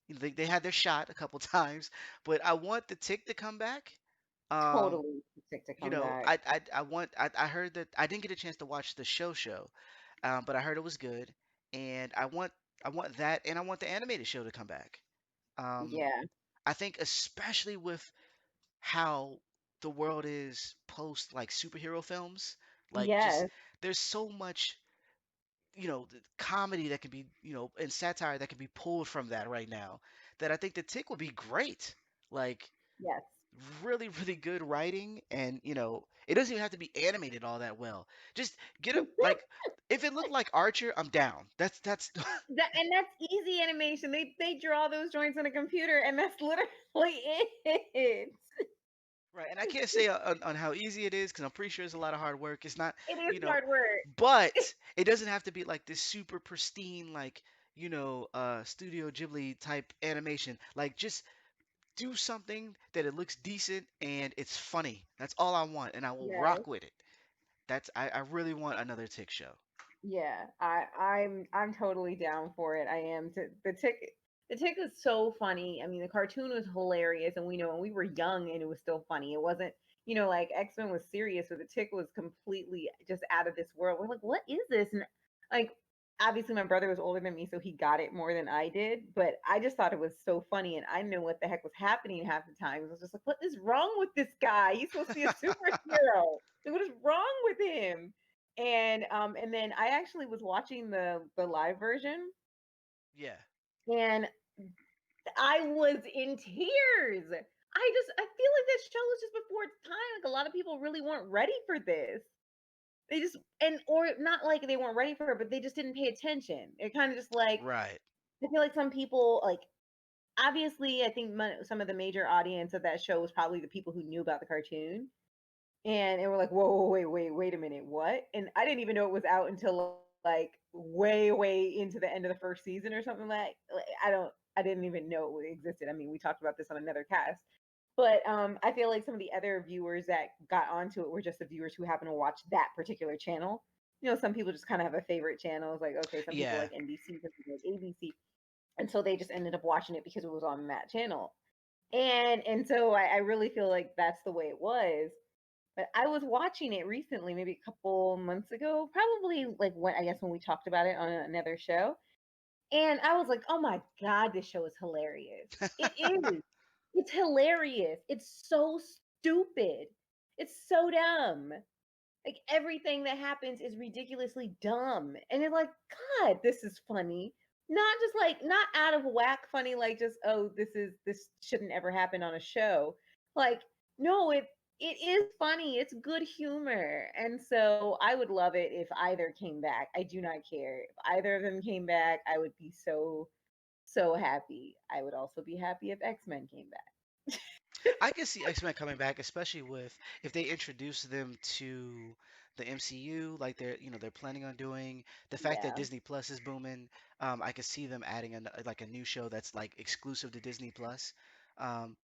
they had their shot a couple times, but I want the Tick to come back. Um, Totally sick to come back. I heard that I didn't get a chance to watch the show, but I heard it was good, and I want that, and I want the animated show to come back. Um, Yeah. I think especially with how the world is post like superhero films, like just Yes. there's so much the comedy that can be and satire that can be pulled from that right now that I think the Tick would be great. Like Yes. really, really good writing, and it doesn't even have to be animated all that well. Just get a like, if it looked like Archer, I'm down. That's That's easy animation. They draw those joints on a computer, and that's literally it. right. And I can't say on how easy it is because I'm pretty sure it's a lot of hard work. It's not, It is you know, hard work. but it doesn't have to be like this super pristine, like Studio Ghibli type animation. Like just do something that it looks decent and it's funny. That's all I want, and I will Yes. rock with it. I really want another Tick show. Yeah, I'm totally down for it. I am. The tick is so funny. I mean, the cartoon was hilarious, and we know when we were young, and it was still funny. It wasn't, like X-Men was serious, but the tick was completely just out of this world. We're like, what is this? And like, obviously, my brother was older than me, so he got it more than I did. But I just thought it was so funny, and I didn't know what the heck was happening half the time. I was just like, what is wrong with this guy? He's supposed to be a superhero. Like, what is wrong with him? And then I actually was watching the live version, Yeah. and I was in tears. I feel like this show was just before its time. Like a lot of people really weren't ready for this. They just and or not like they weren't ready for it, but they just didn't pay attention. It kind of just like Right. I feel like some people like obviously I think some of the major audience of that show was probably the people who knew about the cartoon. And we're like, whoa, whoa, wait a minute, what? And I didn't even know it was out until like way, way into the end of the first season or something like I didn't even know it existed. I mean, we talked about this on another cast, but I feel like some of the other viewers that got onto it were just the viewers who happen to watch that particular channel. Some people just kind of have a favorite channel. It's like, okay, some people Yeah. like NBC, some people like ABC, and so they just ended up watching it because it was on that channel. And so I really feel like that's the way it was. But I was watching it recently, maybe a couple months ago, probably like when I guess when we talked about it on another show. And I was like, oh my God, this show is hilarious. It is. It's hilarious. It's so stupid. It's so dumb. Like everything that happens is ridiculously dumb. And it's like, God, this is funny. Not just like not out of whack funny, like just, oh, this shouldn't ever happen on a show. Like, no, it is funny. It's good humor. And so I would love it if either came back. I do not care. If either of them came back, I would be so, so happy. I would also be happy if X-Men came back. I can see X-Men coming back, especially with if they introduce them to the MCU, like they're planning on doing. The fact that Yeah. Disney Plus is booming, I could see them adding like a new show that's like exclusive to Disney Plus. Um,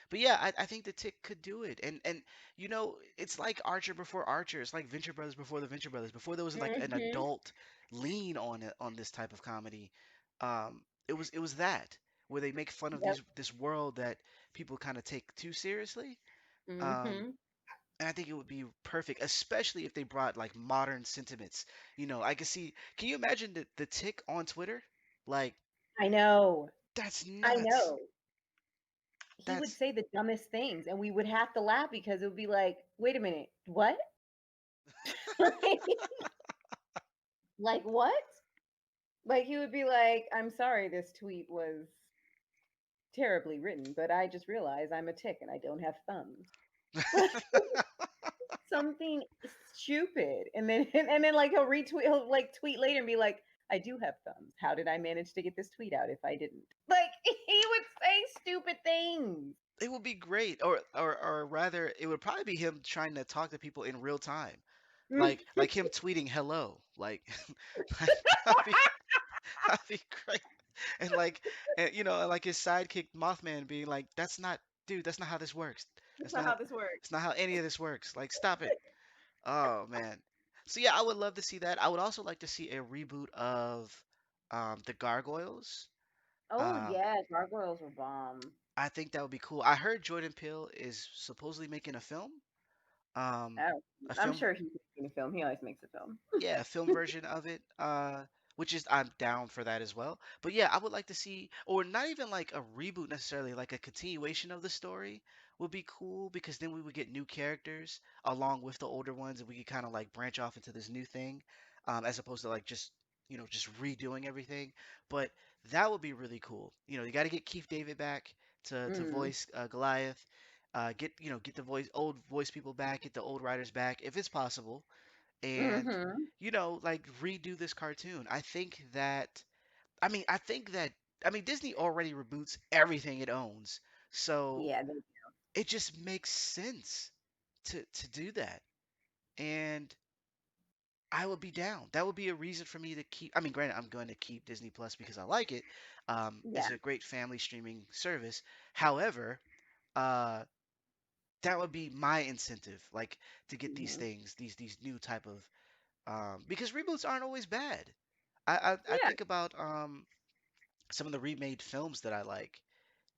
but yeah, I think the Tick could do it, and it's like Archer before Archer. It's like Venture Brothers before the Venture Brothers. Before there was like an Hmm. adult lean on it on this type of comedy. It was that where they make fun of Yep. this world that people kind of take too seriously. Um, Hmm. and I think it would be perfect, especially if they brought like modern sentiments. I could see. Can you imagine the Tick on Twitter? Like I know. that's I nuts. know. He would That's say the dumbest things and we would have to laugh because it would be like, wait a minute, what? Like what? Like he would be like, I'm sorry this tweet was terribly written, but I just realized I'm a tick and I don't have thumbs. Like something stupid. And then like he'll like tweet later and be like, I do have thumbs. How did I manage to get this tweet out if I didn't? Like he would say stupid things. it would be great, or rather, it would probably be him trying to talk to people in real time, like him tweeting hello, like, like that'd be that'd be great, and like his sidekick Mothman being like, "That's not, dude, that's not how this works. That's That's not not, how this works. it's not how any of this works. Like, stop it." Oh man. So yeah, I would love to see that. I would also like to see a reboot of the Gargoyles. Oh Um, yeah, gargoyles were bomb. I think that would be cool. I heard Jordan Peele is supposedly making a film. Um, Oh, a I'm film, sure he's making a film. He always makes a film. yeah, a film version of it. Which is I'm down for that as well. But yeah, I would like to see, or not even like a reboot necessarily, like a continuation of the story would be cool because then we would get new characters along with the older ones, and we could kind of like branch off into this new thing, as opposed to like just redoing everything. But That would be really cool. You got to get Keith David back to Mm. voice Goliath. Get the old voice people back, get the old writers back if it's possible, and Mhm. like redo this cartoon. I think that Disney already reboots everything it owns, so Yeah. it just makes sense to do that. And I would be down. That would be a reason for me to keep. I mean, granted, I'm going to keep Disney Plus because I like it. It's Yeah. a great family streaming service. However, uh, that would be my incentive, like to get these Mhm. things, these new type of because reboots aren't always bad. I Yeah. think about some of the remade films that I like,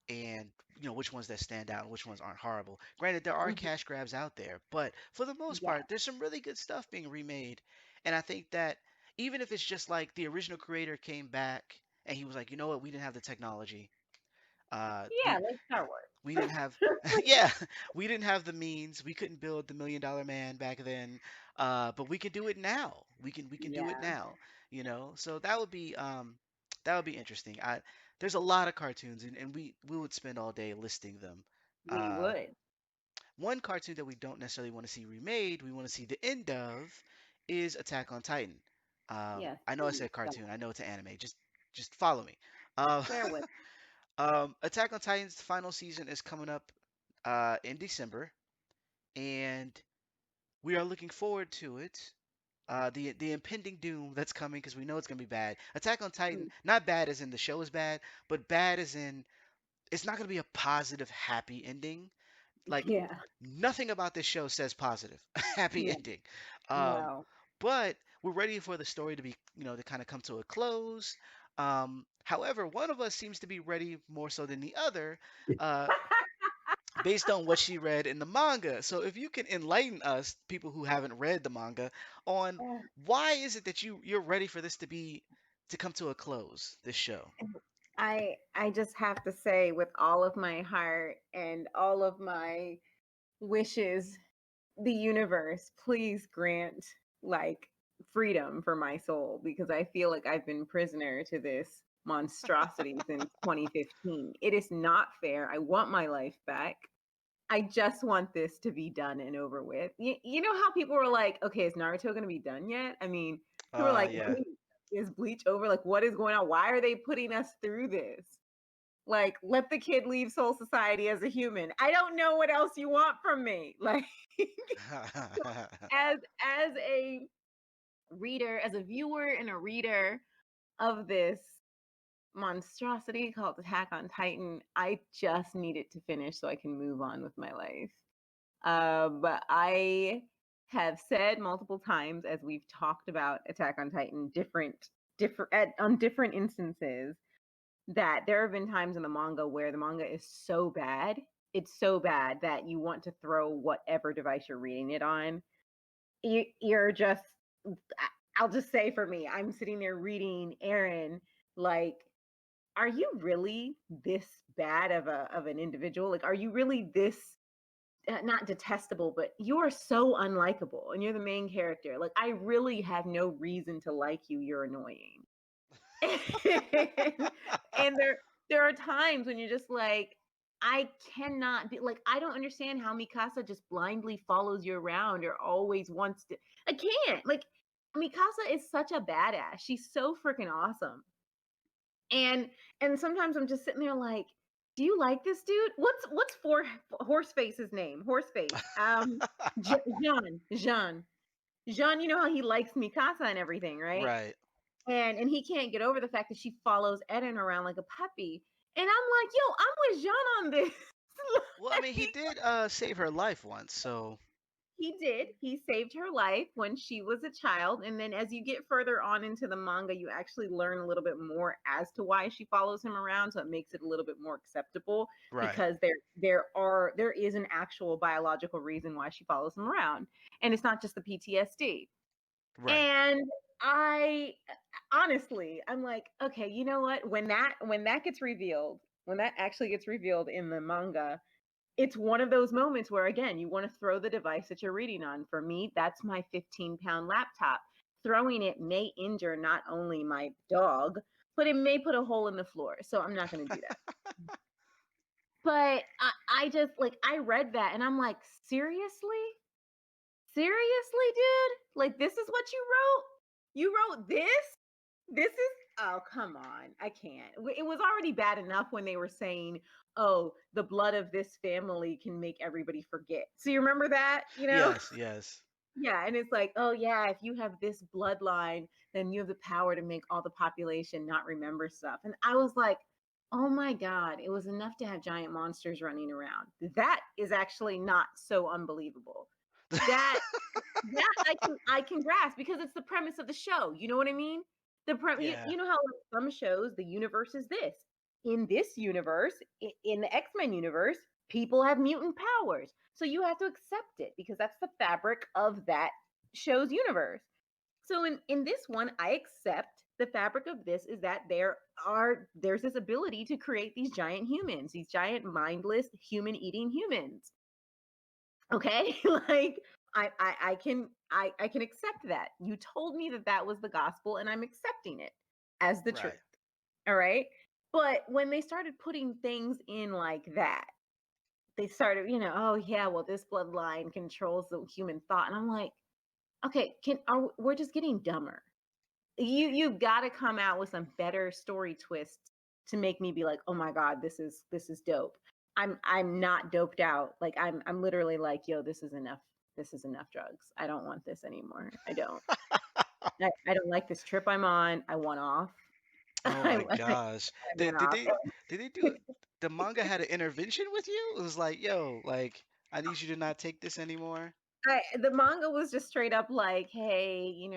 and which ones that stand out and which ones aren't horrible. Granted, there are Mhm. cash grabs out there, but for the most Yeah. part, there's some really good stuff being remade. And I think that even if it's just like the original creator came back and he was like, you know what, we didn't have the technology. Uh, Yeah. we Like Star Wars. we didn't have yeah, we didn't have the means. We couldn't build the $1 million man back then. But we can do it now. We can do it Yeah. now, So that would be interesting. There's a lot of cartoons, and we would spend all day listing them. We Uh would. One cartoon that we don't necessarily want to see remade, we want to see the end of, is Attack on Titan. Yes. I know I Please said don't. cartoon. I know it's an anime. Just follow me. Uh, Bear with. Attack on Titan's final season is coming up in December, and we are looking forward to it. The impending doom that's coming because we know it's gonna be bad. Attack on Titan, Mm. not bad as in the show is bad, but bad as in it's not gonna be a positive, happy ending. Like Yeah. nothing about this show says positive, happy Yeah. ending. Um, No. but we're ready for the story to be, to kind of come to a close. However, one of us seems to be ready more so than the other, uh, based on what she read in the manga. So if you can enlighten us, people who haven't read the manga, on why is it that you're ready for this to come to a close, this show. I just have to say, with all of my heart and all of my wishes, the universe, please grant like freedom for my soul, because I feel like I've been prisoner to this monstrosity since 2015. It is not fair. I want my life back. I just want this to be done and over with. You know how people were like, okay, is Naruto going to be done yet? I mean, people were like, Yeah. wait, is Bleach over? Like, what is going on? Why are they putting us through this? Like, let the kid leave Soul Society as a human. I don't know what else you want from me. Like, as a reader, as a viewer and a reader of this monstrosity called Attack on Titan, I just need it to finish so I can move on with my life. But I have said multiple times, as we've talked about Attack on Titan, on different instances, that there have been times in the manga where the manga is so bad, it's so bad that you want to throw whatever device you're reading it on. You're just, I'll just say for me, I'm sitting there reading Aaron, like, are you really this bad of an individual? Like, are you really this not detestable, but you are so unlikable and you're the main character. Like, I really have no reason to like you. You're annoying. And there are times when you're just like, I cannot be like, I don't understand how Mikasa just blindly follows you around or always wants to. I can't. Like, Mikasa is such a badass. She's so freaking awesome. And sometimes I'm just sitting there like, do you like this dude? What's for Horseface's name? Horseface. Jean. Jean, you know how he likes Mikasa and everything, right? Right. And he can't get over the fact that she follows Eren around like a puppy. And I'm like, yo, I'm with Jean on this. Well, I mean, he did save her life once, so He did. He saved her life when she was a child. And then as you get further on into the manga, you actually learn a little bit more as to why she follows him around. So it makes it a little bit more acceptable, right, because there is an actual biological reason why she follows him around. And it's not just the PTSD. right. And I honestly, I'm like, okay, you know what? When that gets revealed, when that actually gets revealed in the manga, it's one of those moments where, again, you want to throw the device that you're reading on. For me, that's my 15-pound laptop. Throwing it may injure not only my dog, but it may put a hole in the floor. So I'm not going to do that. But I just like I read that and I'm like, seriously? Seriously, dude? Like this is what you wrote? You wrote this? This is oh, come on. I can't. It was already bad enough when they were saying, "Oh, the blood of this family can make everybody forget." So you remember that, you know? Yes, yes. Yeah, and it's like, "Oh yeah, if you have this bloodline, then you have the power to make all the population not remember stuff." And I was like, "Oh my god, it was enough to have giant monsters running around." That is actually not so unbelievable. That that I can grasp because it's the premise of the show. You know what I mean? Yeah. You know how in some shows the universe is this. In this universe, in the X-Men universe, people have mutant powers. So you have to accept it because that's the fabric of that show's universe. So in this one, I accept the fabric of this is that there's this ability to create these giant humans, these giant mindless human eating humans. Okay, like I can accept that. You told me that that was the gospel and I'm accepting it as the truth. Right. All right? But when they started putting things in like that, they started, oh yeah, well this bloodline controls the human thought and I'm like, okay, we're just getting dumber. You've got to come out with some better story twists to make me be like, oh my god, this is dope. I'm not doped out. Like I'm literally like, yo, this is enough. This is enough drugs. I don't want this anymore. I don't. I don't like this trip I'm on. I want off. Oh I my gosh. want Did did off. they did they do the manga had an intervention with you? It was like, yo, like I need you to not take this anymore. The manga was just straight up like, hey,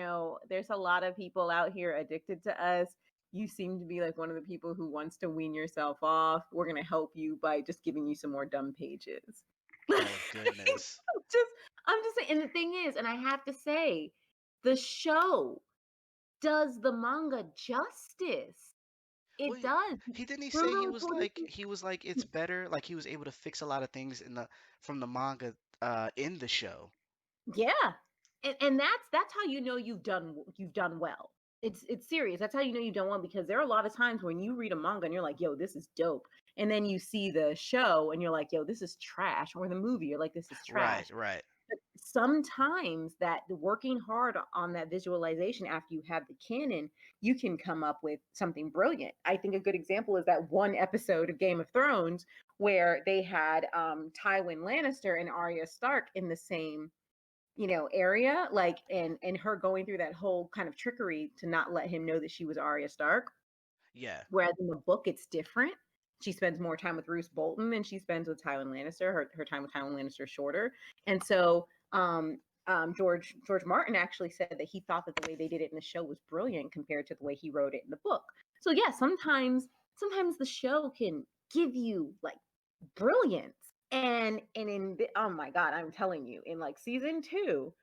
there's a lot of people out here addicted to us. You seem to be like one of the people who wants to wean yourself off. We're gonna help you by just giving you some more dumb pages. Oh goodness. just I'm just saying, and the thing is, and I have to say, the show does the manga justice. Well, It does. he didn't he say Remember I told you? he was like it's better, like he was able to fix a lot of things in the from the manga in the show. Yeah. And that's how you know you've done well. It's serious. That's how you know you've done well because there are a lot of times when you read a manga and you're like, "Yo, this is dope." And then you see the show and you're like, "Yo, this is trash." Or the movie, you're like, "This is Right, trash." right. But sometimes that working hard on that visualization after you have the canon, you can come up with something brilliant. I think a good example is that one episode of Game of Thrones where they had Tywin Lannister and Arya Stark in the same area, like and her going through that whole kind of trickery to not let him know that she was Arya Stark. Yeah. Whereas in the book, it's different. She spends more time with Roose Bolton than she spends with Tywin Lannister. Her time with Tywin Lannister is shorter, and so George Martin actually said that he thought that the way they did it in the show was brilliant compared to the way he wrote it in the book. So yeah, sometimes the show can give you like brilliance, and oh my god, I'm telling you, in like season 2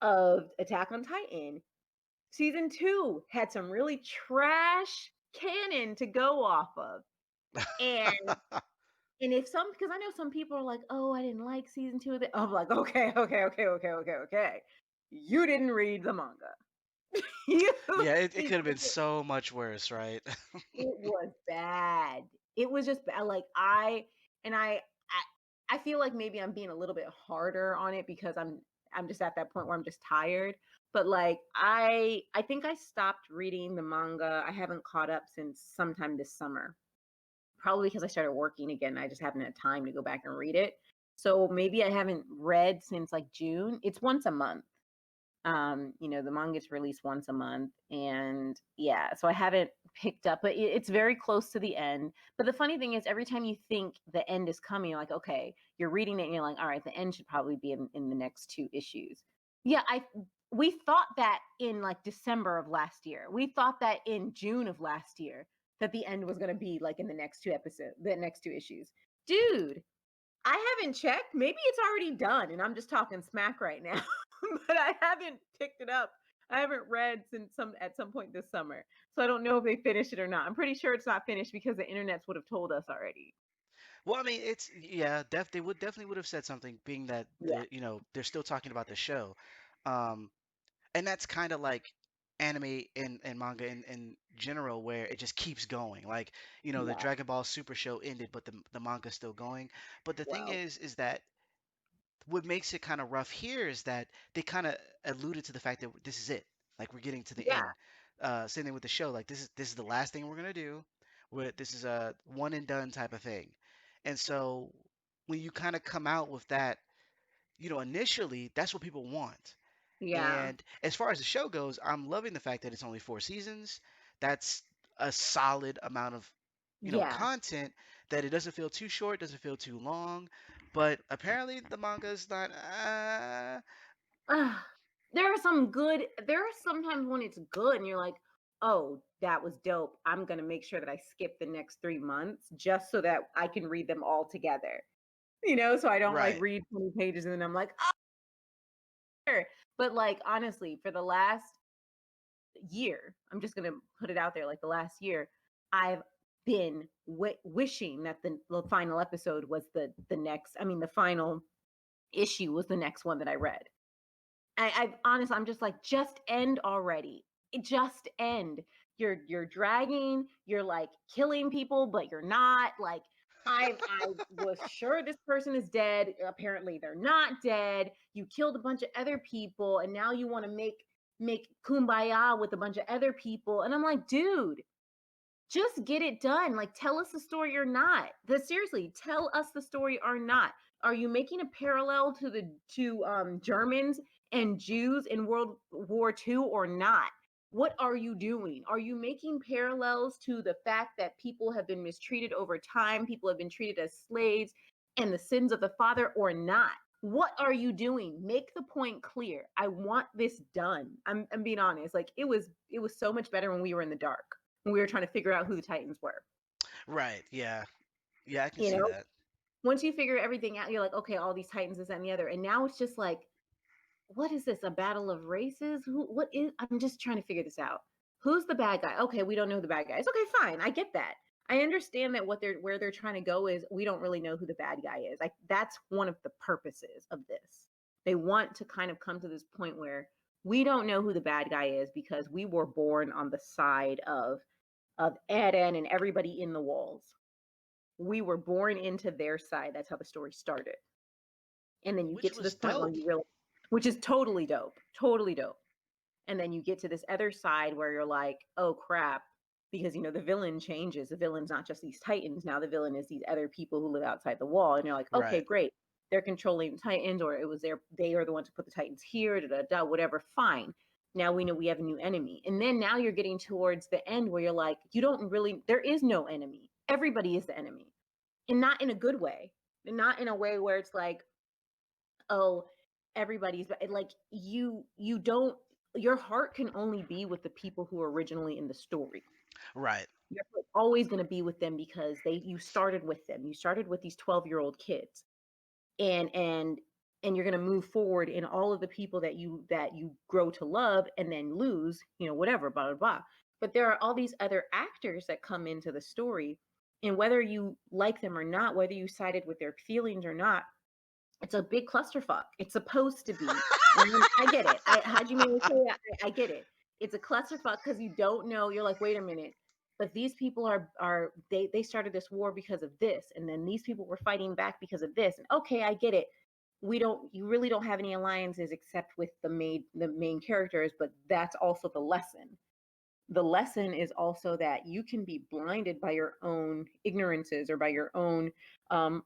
of Attack on Titan, season 2 had some really trash canon to go off of. And if some because I know some people are like, "Oh, I didn't like season 2 of it." I'm like, "Okay, okay, okay, okay, okay, okay. You didn't read the manga. you Yeah, it it could have been so much worse, right? was bad. It was just bad. Like and I feel like maybe I'm being a little bit harder on it because I'm just at that point where I'm just tired. But like I think I stopped reading the manga. I haven't caught up since sometime this summer. Probably because I started working again. I just haven't had time to go back and read it. So maybe I haven't read since like June. It's once a month. The manga gets released once a month, and yeah, so I haven't picked up, but it's very close to the end. But the funny thing is, every time you think the end is coming, you're like, okay, you're reading it, and you're like, all right, the end should probably be in the next 2 issues. Yeah, we thought that in like December of last year. We thought that in June of last year that the end was going to be like in the next 2 issues. Dude, I haven't checked. Maybe it's already done and I'm just talking smack right now. But I haven't picked it up. I haven't read since at some point this summer. So I don't know if they finished it or not. I'm pretty sure it's not finished because the internets would have told us already. Well, I mean, it's yeah, they would definitely would have said something, being that Yeah. they're still talking about the show, um, and that's kind of like. anime and manga in general where it just keeps going. Like, the Yeah. Dragon Ball Super show ended, but the manga's still going. But the thing Wow. is that what makes it kind of rough here is that they kind of alluded to the fact that this is it. Like, we're getting to the Yeah. end. Same thing with the show. Like, this is the last thing we're gonna do. This is a one and done type of thing. And so when you kind of come out with that, initially that's what people want. Yeah. And as far as the show goes, I'm loving the fact that it's only 4 seasons. That's a solid amount of, Yeah. content, that it doesn't feel too short, doesn't feel too long. But apparently the manga is not. Ah, there are sometimes when it's good and you're like, oh, that was dope. I'm going to make sure that I skip the next 3 months just so that I can read them all together. So I don't like Right. read 20 pages and then I'm like, oh, but like honestly, for the last year, I'm just going to put it out there, like the last year, I've been wishing that the final episode was the next, I mean, the final issue was the next one that I read. I honestly, I'm just like, just end already. Just end. You're dragging. You're like killing people, but you're not. Like I was sure this person is dead. Apparently, they're not dead. You killed a bunch of other people, and now you want to make kumbaya with a bunch of other people. And I'm like, dude, just get it done. Like, tell us the story or not. Seriously, tell us the story or not. Are you making a parallel to the Germans and Jews in World War II or not? What are you doing? Are you making parallels to the fact that people have been mistreated over time, people have been treated as slaves, and the sins of the father or not? What are you doing? Make the point clear. I want this done. I'm being honest. Like it was so much better when we were in the dark, when we were trying to figure out who the Titans were. Right. Yeah. Yeah, I can You see know, that. once you figure everything out, you're like, okay, all these Titans, this, that, and the other. And now it's just like, what is this? A battle of races? What is, I'm just trying to figure this out. Who's the bad guy? Okay, we don't know the bad guys. Okay, fine. I get that. I understand that where they're trying to go is we don't really know who the bad guy is. Like that's one of the purposes of this. They want to kind of come to this point where we don't know who the bad guy is because we were born on the side of Eren and everybody in the walls. We were born into their side. That's how the story started. And then you Which get to was this point where dope. you realize, which is totally dope, totally dope. And then you get to this other side where you're like, oh crap, because the villain changes. The villain's not just these Titans. Now the villain is these other people who live outside the wall. And you're like, okay, Right. great. They're controlling the Titans, or it was they are the ones who put the Titans here, da da da, whatever, fine. Now we know we have a new enemy. And then now you're getting towards the end where you're like, you don't really, there is no enemy. Everybody is the enemy. And not in a good way. And not in a way where it's like, oh, everybody's like you don't, your heart can only be with the people who are originally in the story. Right. Your heart's always going to be with them because you started with them. You started with these 12-year-old kids. And you're going to move forward in all of the people that you grow to love and then lose, whatever, blah blah blah. But there are all these other actors that come into the story, and whether you like them or not, whether you sided with their feelings or not, it's a big clusterfuck. It's supposed to be. And I get it. How'd you make me say that? I get it. It's a clusterfuck because you don't know. You're like, wait a minute. But these people they started this war because of this, and then these people were fighting back because of this. And okay, I get it. You really don't have any alliances except with the main characters, but that's also the lesson. The lesson is also that you can be blinded by your own ignorances or by your own um,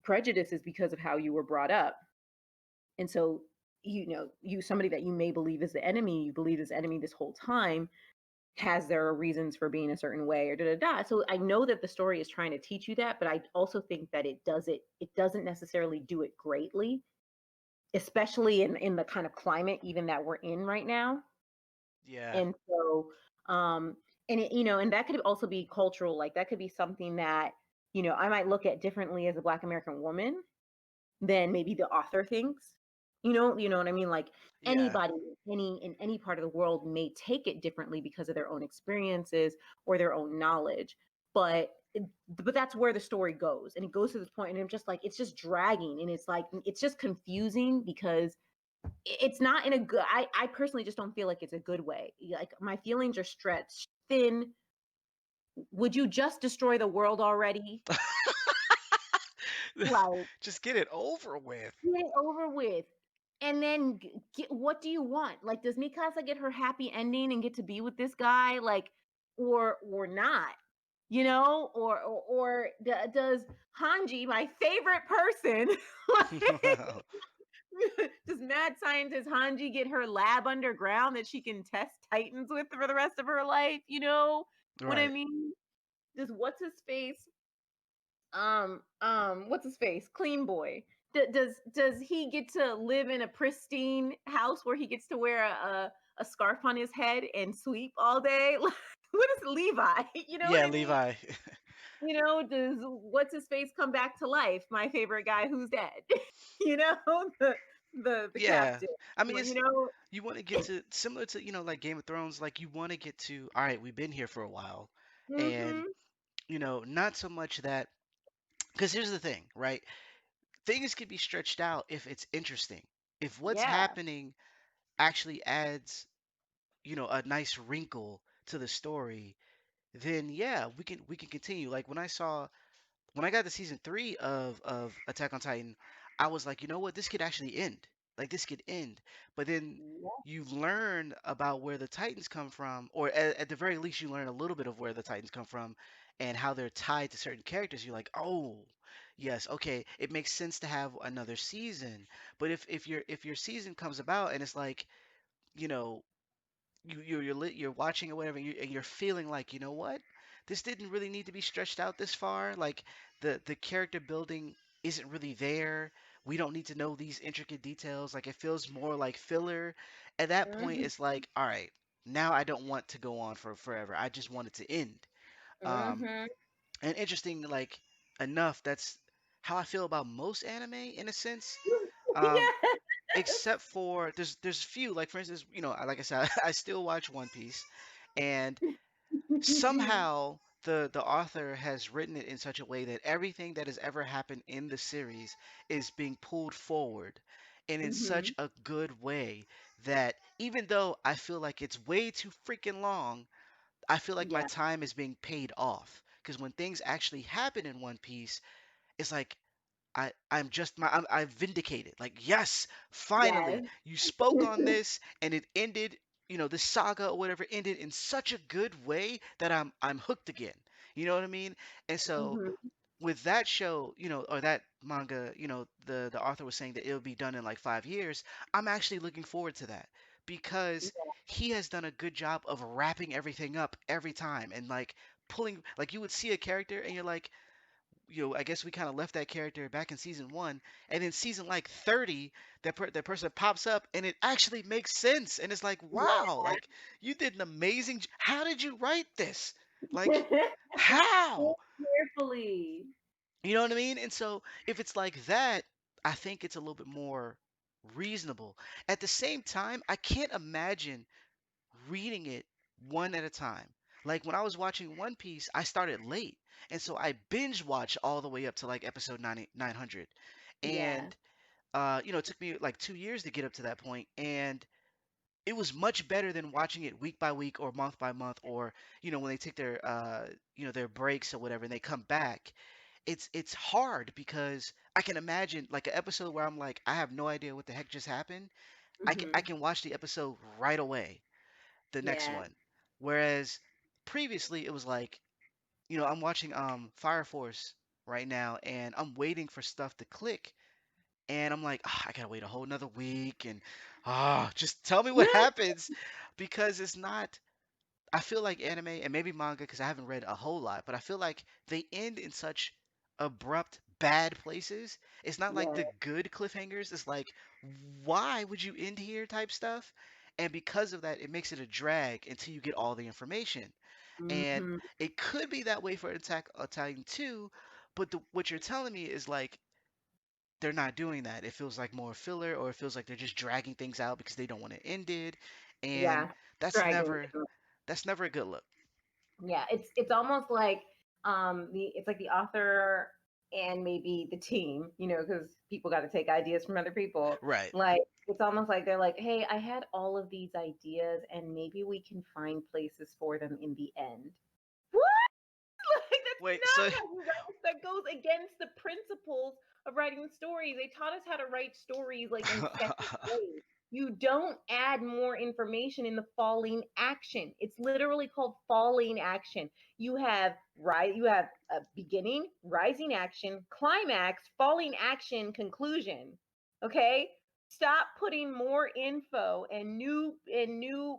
prejudices because of how you were brought up. And so, somebody that you may believe is the enemy, you believe is the enemy this whole time, has their reasons for being a certain way or da da da. So I know that the story is trying to teach you that, but I also think that it doesn't necessarily do it greatly, especially in the kind of climate even that we're in right now. Yeah. And so, and and that could also be cultural. Like that could be something that I might look at differently as a Black American woman than maybe the author thinks. You know what I mean? Like Yeah. anybody in any part of the world may take it differently because of their own experiences or their own knowledge. But but that's where the story goes. And it goes to this point and I'm just like, it's just dragging and it's like it's just confusing because it's not in a good, I personally just don't feel like it's a good way. Like my feelings are stretched thin. Would you just destroy the world already? Like, Just get it over with. get it over with. And then what do you want? Like, does Mikasa get her happy ending and get to be with this guy? Like, or not? You know, does Hanji, my favorite person, like, does mad scientist Hanji get her lab underground that she can test Titans with for the rest of her life? You know what I Right. mean? Does what's his face? What's his face? Clean boy. Does he get to live in a pristine house where he gets to wear a scarf on his head and sweep all day? Like, what is Levi? You know what Yeah, I mean? Levi. You know, does what's his face come back to life? My favorite guy who's dead. You know, the Yeah. captain. I mean, Well, you it's know, you want to get to similar to, like Game of Thrones, like you want to get to, all right, we've been here for a while. And, mm-hmm. not so much that, because here's the thing, right? Things can be stretched out if it's interesting. If what's Yeah. happening actually adds, a nice wrinkle to the story, then yeah, we can continue. Like when I got to season 3 of Attack on Titan, I was like, you know what, this could actually end. Like this could end. But then Yeah. you learn about where the Titans come from, or at the very least, you learn a little bit of where the Titans come from and how they're tied to certain characters. You're like, oh, yes, okay, it makes sense to have another season. But if your season comes about and it's like, you know, you're watching or whatever, and you're feeling like, you know what, this didn't really need to be stretched out this far. Like the character building isn't really there. We don't need to know these intricate details. Like it feels more like filler. At that point, Mm-hmm. it's like, all right, now I don't want to go on for forever. I just want it to end. Um, Mm-hmm. and interesting, like enough, that's how I feel about most anime in a sense. Um, Yeah. except for there's a few, like for instance, like I said, I still watch One Piece, and somehow the author has written it in such a way that everything that has ever happened in the series is being pulled forward, and in Mm-hmm. such a good way that even though I feel like it's way too freaking long, I feel like my Yeah. time is being paid off, because when things actually happen in One Piece, it's like I'm vindicated. Like, yes, finally, Yes. you spoke on this and it ended, this saga or whatever ended in such a good way that I'm hooked again. You know what I mean? And so Mm-hmm. with that show, or that manga, the author was saying that it'll be done in like 5 years. I'm actually looking forward to that because he has done a good job of wrapping everything up every time and like pulling, like you would see a character and you're like, I guess we kind of left that character back in season 1, and then season like 30, that person pops up, and it actually makes sense, and it's like, wow, like you did an amazing. How did you write this? Like, Yeah. how? So carefully. You know what I mean? And so if it's like that, I think it's a little bit more reasonable. At the same time, I can't imagine reading it one at a time. Like when I was watching One Piece, I started late. And so I binge watched all the way up to like episode 90, 900. Yeah. And, it took me like 2 years to get up to that point. And it was much better than watching it week by week or month by month, or, when they take their breaks or whatever and they come back. It's hard because I can imagine like an episode where I'm like, I have no idea what the heck just happened. I Mm-hmm. can watch the episode right away, the next Yeah. one. Whereas previously it was like, I'm watching Fire Force right now and I'm waiting for stuff to click and I'm like, "Ah, I gotta wait a whole nother week and just tell me what happens because it's not. I feel like anime and maybe manga because I haven't read a whole lot, but I feel like they end in such abrupt, bad places. It's not like Yeah. the good cliffhangers. It's like, why would you end here type stuff? And because of that, it makes it a drag until you get all the information. And Mm-hmm. it could be that way for Attack on Titan 2, but what you're telling me is like they're not doing that. It feels like more filler, or it feels like they're just dragging things out because they don't want to end it. And Yeah. that's Dragging. never that's never a good look. Yeah. It's almost like it's like the author. and maybe the team, because people got to take ideas from other people. Right. Like, it's almost like they're like, hey, I had all of these ideas, and maybe we can find places for them in the end. What? Like, that's Wait, not so how you write. That goes against the principles of writing stories. They taught us how to write stories like in second grade. You don't add more information in the falling action. It's literally called falling action. You have a beginning, rising action, climax, falling action, conclusion. Okay? Stop putting more info and new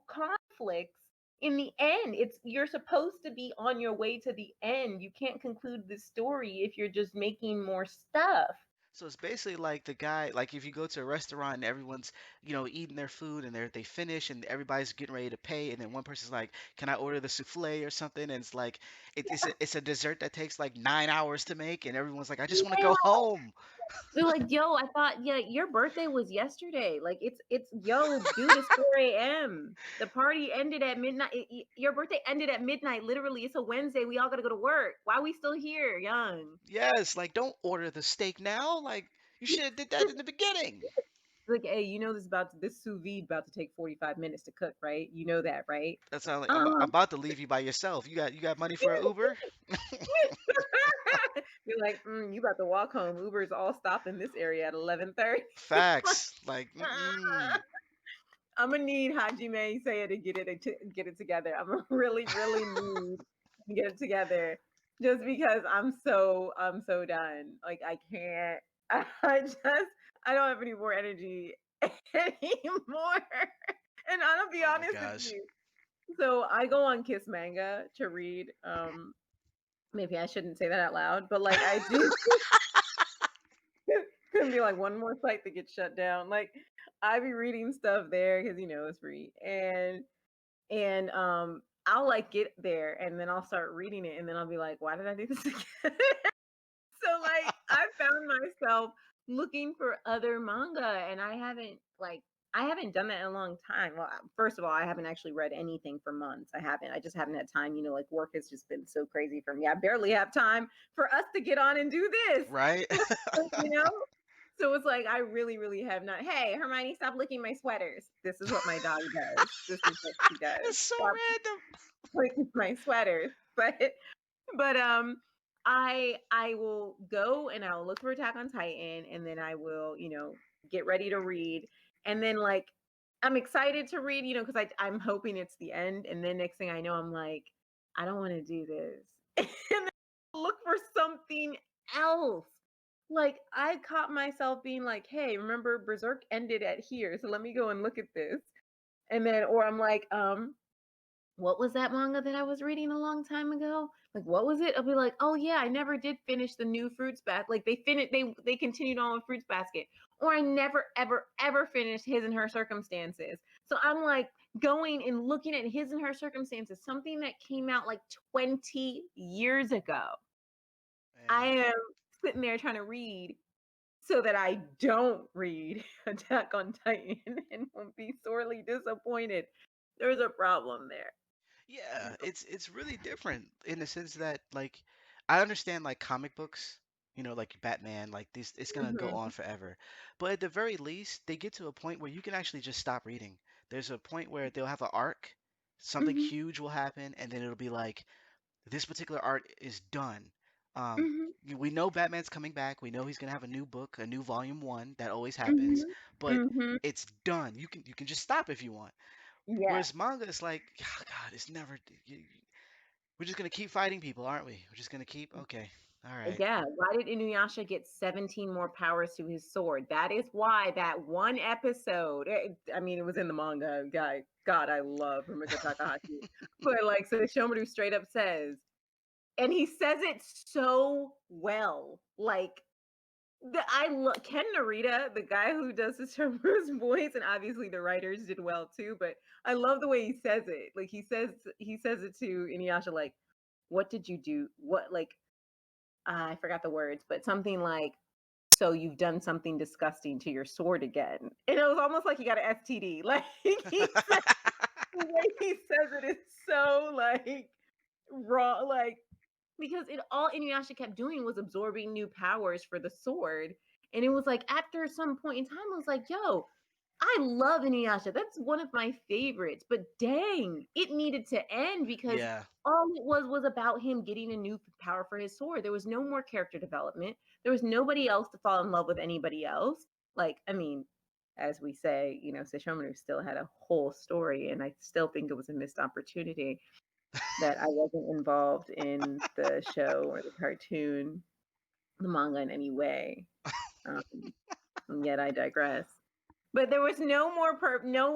conflicts in the end. It's You're supposed to be on your way to the end. You can't conclude the story if you're just making more stuff. so it's basically like the guy, like if you go to a restaurant and everyone's, eating their food and they finish and everybody's getting ready to pay, and then one person's like, "Can I order the souffle or something?" And it's like, it's a dessert that takes like 9 hours to make, and everyone's like, "I just want to go Yeah. home." They're like, yo, I thought, yeah, your birthday was yesterday. Like, it's due to 4 a.m. The party ended at midnight. Your birthday ended at midnight. Literally, it's a Wednesday. We all gotta go to work. Why are we still here, young? Yes, like don't order the steak now. Like you should have did that in the beginning. Like, hey, this sous vide about to take 45 minutes to cook, right? You know that, right? That sounds like I'm Um, about to leave you by yourself. You got money for an Uber? You're like, you about to walk home. Uber's all stopped in this area at 11:30. Facts. Like, mm-mm. I'm gonna need Hajime Saya to get it together. I'm gonna really, really need to get it together, just because I'm so done. Like, I can't. I don't have any more energy anymore. And I'll be Oh my honest with gosh. you. So I go on Kiss Manga to read. Maybe I shouldn't say that out loud, but like I do. Gonna be like one more site that gets shut down. Like, I be reading stuff there because it's free, and I'll like get there and then I'll start reading it and then I'll be like, why did I do this again? So like I found myself looking for other manga, and I haven't done that in a long time. Well, first of all, I haven't actually read anything for months. I just haven't had time. Like, work has just been so crazy for me. I barely have time for us to get on and do this. Right? you know so it's like I really, really have not. Hey, Hermione, stop licking my sweaters. This is what my dog does. This is what she does. It's so Stop random. licking my sweaters. But I will go and I'll look for Attack on Titan, and then I will get ready to read, and then like I'm excited to read, because I'm hoping it's the end, and then next thing I know I'm like, I don't want to do this, and then I'll look for something else. Like, I caught myself being like, hey, remember Berserk ended at here, so let me go and look at this, and then or I'm like, what was that manga that I was reading a long time ago? Like, what was it? I'll be like, oh yeah, I never did finish the new Fruits Basket. Like, they continued on with Fruits Basket, or I never ever ever finished His and Her Circumstances. So I'm like going and looking at His and Her Circumstances, something that came out like 20 years ago. I Man. am sitting there trying to read so that I don't read Attack on Titan and won't be sorely disappointed. There's a problem there. Yeah, it's really different in the sense that like I understand like comic books, like Batman, like this it's gonna go on Mhm. forever. But at the very least, they get to a point where you can actually just stop reading. There's a point where they'll have an arc, something Mhm. huge will happen, and then it'll be like this particular art is done. Mhm. We know Batman's coming back. We know he's gonna have a new book, a new volume one. That always happens, Mhm. but Mhm. it's done. You can just stop if you want. Yeah. Whereas manga is like, oh God, it's never. We're just gonna keep fighting people, aren't we? We're just gonna keep. Okay, all right. Yeah. Why did Inuyasha get 17 more powers to his sword? That is why that one episode. I mean, it was in the manga. Guy, God, I love Rumiko Takahashi. But like, so Shomaru straight up says, and he says it so well. Like, I love Ken Narita, the guy who does the Shermer's voice, and obviously the writers did well too. But I love the way he says it. Like, he says it to Inuyasha, like, "What did you do? What like I forgot the words, but something like, so you've done something disgusting to your sword again." And it was almost like he got an STD. Like, the way he says it is so like raw, like because it all Inuyasha kept doing was absorbing new powers for the sword. And it was like after some point in time, I was like, yo, I love Inuyasha. That's one of my favorites. But dang, it needed to end because Yeah. all it was about him getting a new power for his sword. There was no more character development. There was nobody else to fall in love with anybody else. Like, I mean, as we say, Seishomaru still had a whole story, and I still think it was a missed opportunity that I wasn't involved in the show or the cartoon, the manga in any way. Um, and yet I digress. But there was no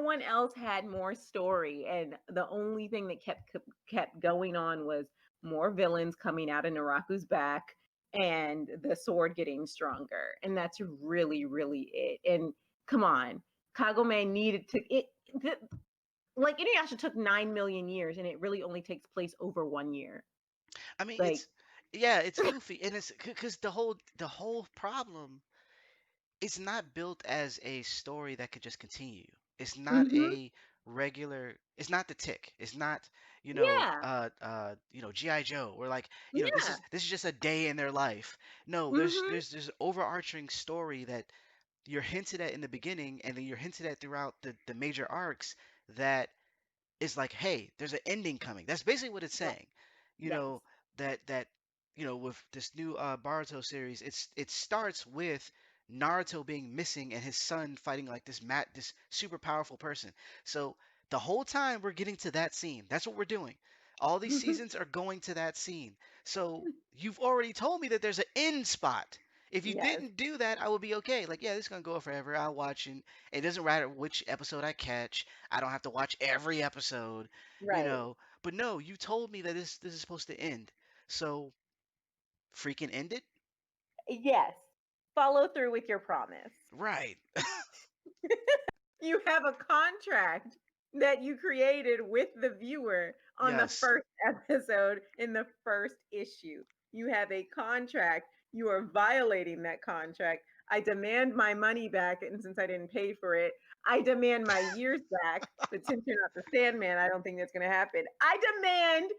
one else had more story, and the only thing that kept going on was more villains coming out of Naraku's back and the sword getting stronger. And that's really really it. And come on, Kagome needed to it the, like Inuyasha took 9 million years and it really only takes place over 1 year. I mean, Like, it's yeah, it's goofy, and it's because the whole problem it's not built as a story that could just continue. It's not mhm. a regular. It's not the Tick. It's not Yeah. G.I. Joe. Or like this Yeah. is just a day in their life. No, there's Mhm. there's there's an overarching story that you're hinted at in the beginning, and then you're hinted at throughout the major arcs that is like, hey, there's an ending coming. That's basically what it's Yes. saying. You Yes. know that with this new Boruto series, it starts with Naruto being missing and his son fighting like this super powerful person. So the whole time we're getting to that scene. That's what we're doing. All these seasons are going to that scene. So you've already told me that there's an end spot. If you Yes. didn't do that, I would be okay. Like, yeah, this is gonna go forever. I'll watch, and it doesn't matter which episode I catch. I don't have to watch every episode, you Right. know. But no, you told me that this is supposed to end. So freaking end it. Yes. Follow through with your promise. Right. You have a contract that you created with the viewer on the Yes. first episode in the first issue. You have a contract. You are violating that contract. I demand my money back, and since I didn't pay for it, I demand my years back. But since you're not the Sandman, I don't think that's going to happen. I demand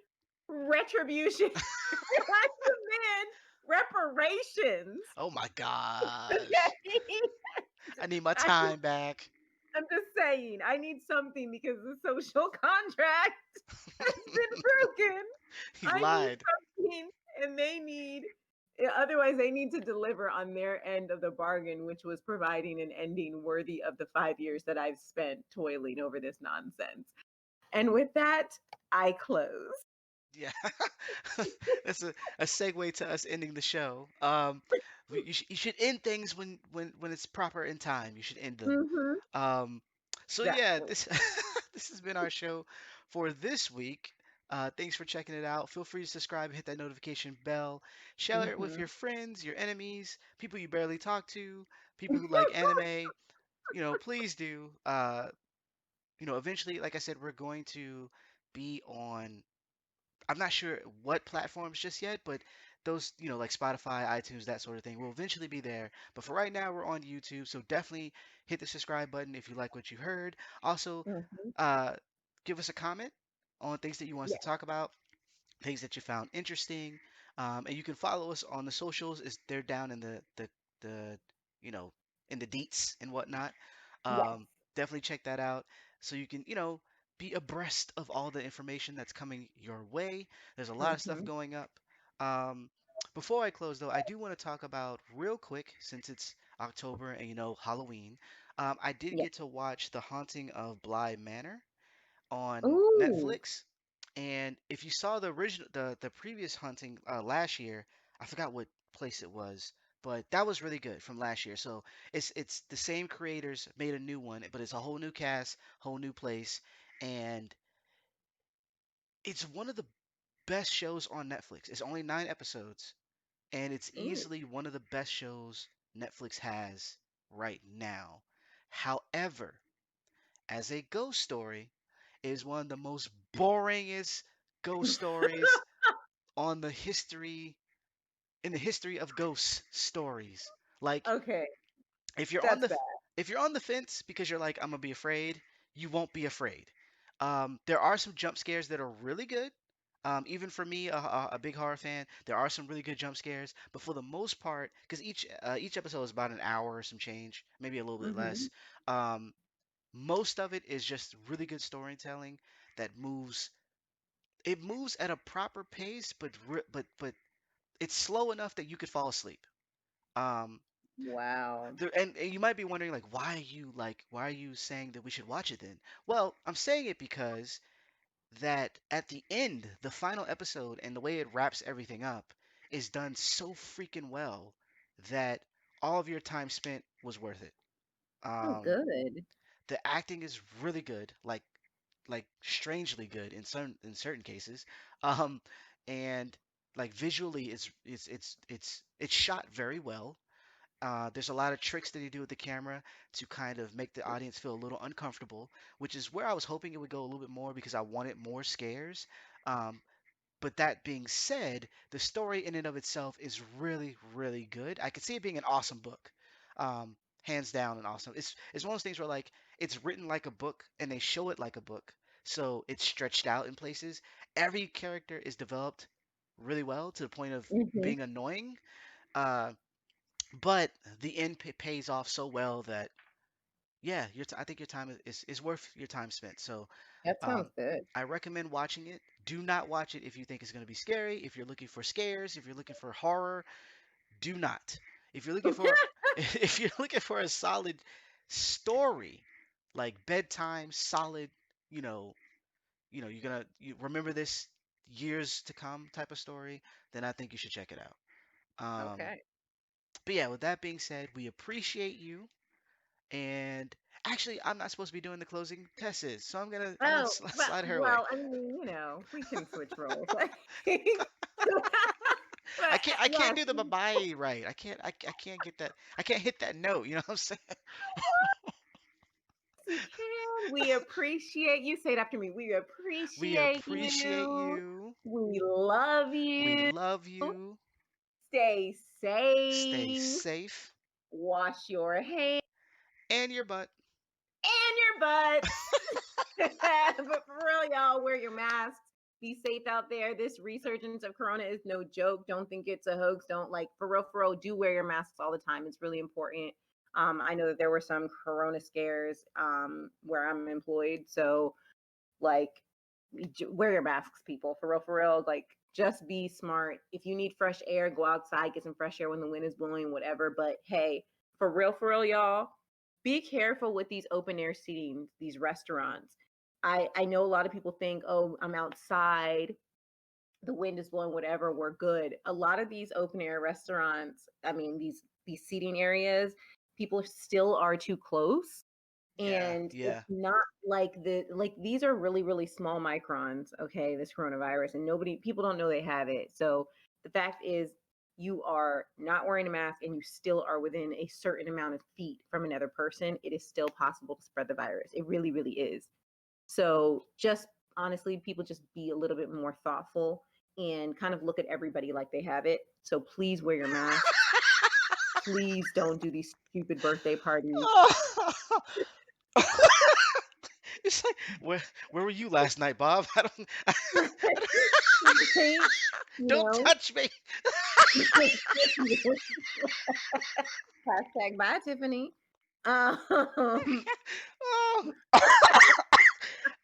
retribution. I demand reparations. Oh my gosh. Okay. I need my I, time back. I'm just saying, I need something because the social contract has been broken. He I need lied. something, and they need, otherwise, they need to deliver on their end of the bargain, which was providing an ending worthy of the 5 years that I've spent toiling over this nonsense. And with that, I close. Yeah. That's a segue to us ending the show. You should end things when it's proper in time. You should end them. Mm-hmm. Um, so yeah, Exactly. this this has been our show for this week. Thanks for checking it out. Feel free to subscribe, hit that notification bell, share it with Mm-hmm. your friends, your enemies, people you barely talk to, people who like anime. Please do. Eventually, like I said, we're going to be on. I'm not sure what platforms just yet, but those, like Spotify, iTunes, that sort of thing, will eventually be there. But for right now, we're on YouTube, so definitely hit the subscribe button if you like what you heard. Also, Mm-hmm. uh, give us a comment on things that you want us to Yes. talk about, things that you found interesting. And you can follow us on the socials. Is they're down in the you know in the deets and whatnot. Yes. Definitely check that out so you can be abreast of all the information that's coming your way. There's a lot of stuff Mm-hmm. going up. Um, Before I close though, I do want to talk about real quick since it's October and Halloween. I did Yes. get to watch The Haunting of Bly Manor on Ooh. Netflix. And if you saw the previous hunting last year, I forgot what place it was, but that was really good from last year. So it's the same creators made a new one, but it's a whole new cast, whole new place, and it's one of the best shows on Netflix. It's only 9 episodes, and it's Ooh. easily one of the best shows Netflix has right now. However, as a ghost story, it is one of the most boringest ghost stories on the history in the history of ghost stories. Like Okay. if you're on That's the bad. if you're on the fence because you're like I'm gonna be afraid, you won't be afraid. There are some jump scares that are really good. Even for me, a big horror fan, there are some really good jump scares, but for the most part, because each episode is about an hour or some change, maybe a little bit Mm-hmm. less. Um, Most of it is just really good storytelling that moves. It moves at a proper pace, but it's slow enough that you could fall asleep. Um, Wow. and you might be wondering why are you saying that we should watch it then? Well, I'm saying it because that at the end, the final episode and the way it wraps everything up is done so freaking well that all of your time spent was worth it. Oh, Um, good. the acting is really good, like strangely good in certain cases. Um, and like visually, it's shot very well. There's a lot of tricks that they do with the camera to kind of make the audience feel a little uncomfortable, which is where I was hoping it would go a little bit more because I wanted more scares. Um, but that being said, the story in and of itself is really, really good. I could see it being an awesome book, hands down, an awesome. It's one of those things where like it's written like a book and they show it like a book, so it's stretched out in places. Every character is developed really well to the point of Mm-hmm. being annoying. Uh, but the end pays off so well that yeah, I think your time is worth your time spent. So That sounds um, good. I recommend watching it. Do not watch it if you think it's going to be scary. If you're looking for scares, if you're looking for horror, do not. If you're looking for if you're looking for a solid story, like bedtime, solid, you know, you're gonna you remember this years to come type of story, then I think you should check it out. Um, Okay. but yeah, with that being said, we appreciate you. And actually, I'm not supposed to be doing the closing. Tess is, so I'm gonna Oh, slide her away. well, I mean, we can switch roles. But I can't yes, do the bye right. I can't get that. I can't hit that note. You know what I'm saying? you can. We appreciate you. Say it after me. We We appreciate appreciate you. you. We love We you. love you. Stay Stay safe. safe Wash your hands and your butt. and your butts. But for real, y'all, wear your masks. Be safe out there. This resurgence of corona is no joke. Don't think it's a hoax. Don't like for real, do wear your masks all the time. It's really important. I know that there were some corona scares where I'm employed. So like wear your masks, people. For real. Like just be smart. If you need fresh air, go outside, get some fresh air when the wind is blowing, whatever. But hey, for real, y'all, be careful with these open air seating, these restaurants. I know a lot of people think, oh, I'm outside, the wind is blowing, whatever, we're good. A lot of these open air restaurants, I mean, these seating areas, people still are too close, Yeah, and yeah. it's not like these are really small microns, okay, this coronavirus, and nobody people don't know they have it. So the fact is you are not wearing a mask and you still are within a certain amount of feet from another person, it is still possible to spread the virus. It really is. So just honestly, people just be a little bit more thoughtful and kind of look at everybody like they have it. So please wear your mask. Please don't do these stupid birthday parties. It's like where were you last night, Bob? I don't. Right? You Don't know? touch me. Hashtag bye, Tiffany. Um, Oh,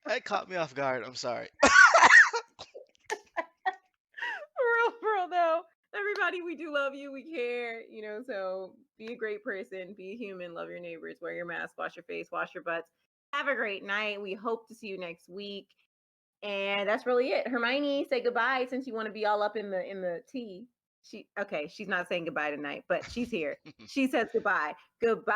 that caught me off guard. I'm sorry. for real though. Everybody, we do love you. We care, you know. So be a great person, be a human, love your neighbors, wear your mask, wash your face, wash your butts. Have a great night. We hope to see you next week. And that's really it. Hermione, say goodbye since you want to be all up in the tea. She okay, she's not saying goodbye tonight, but she's here. She says goodbye. Goodbye.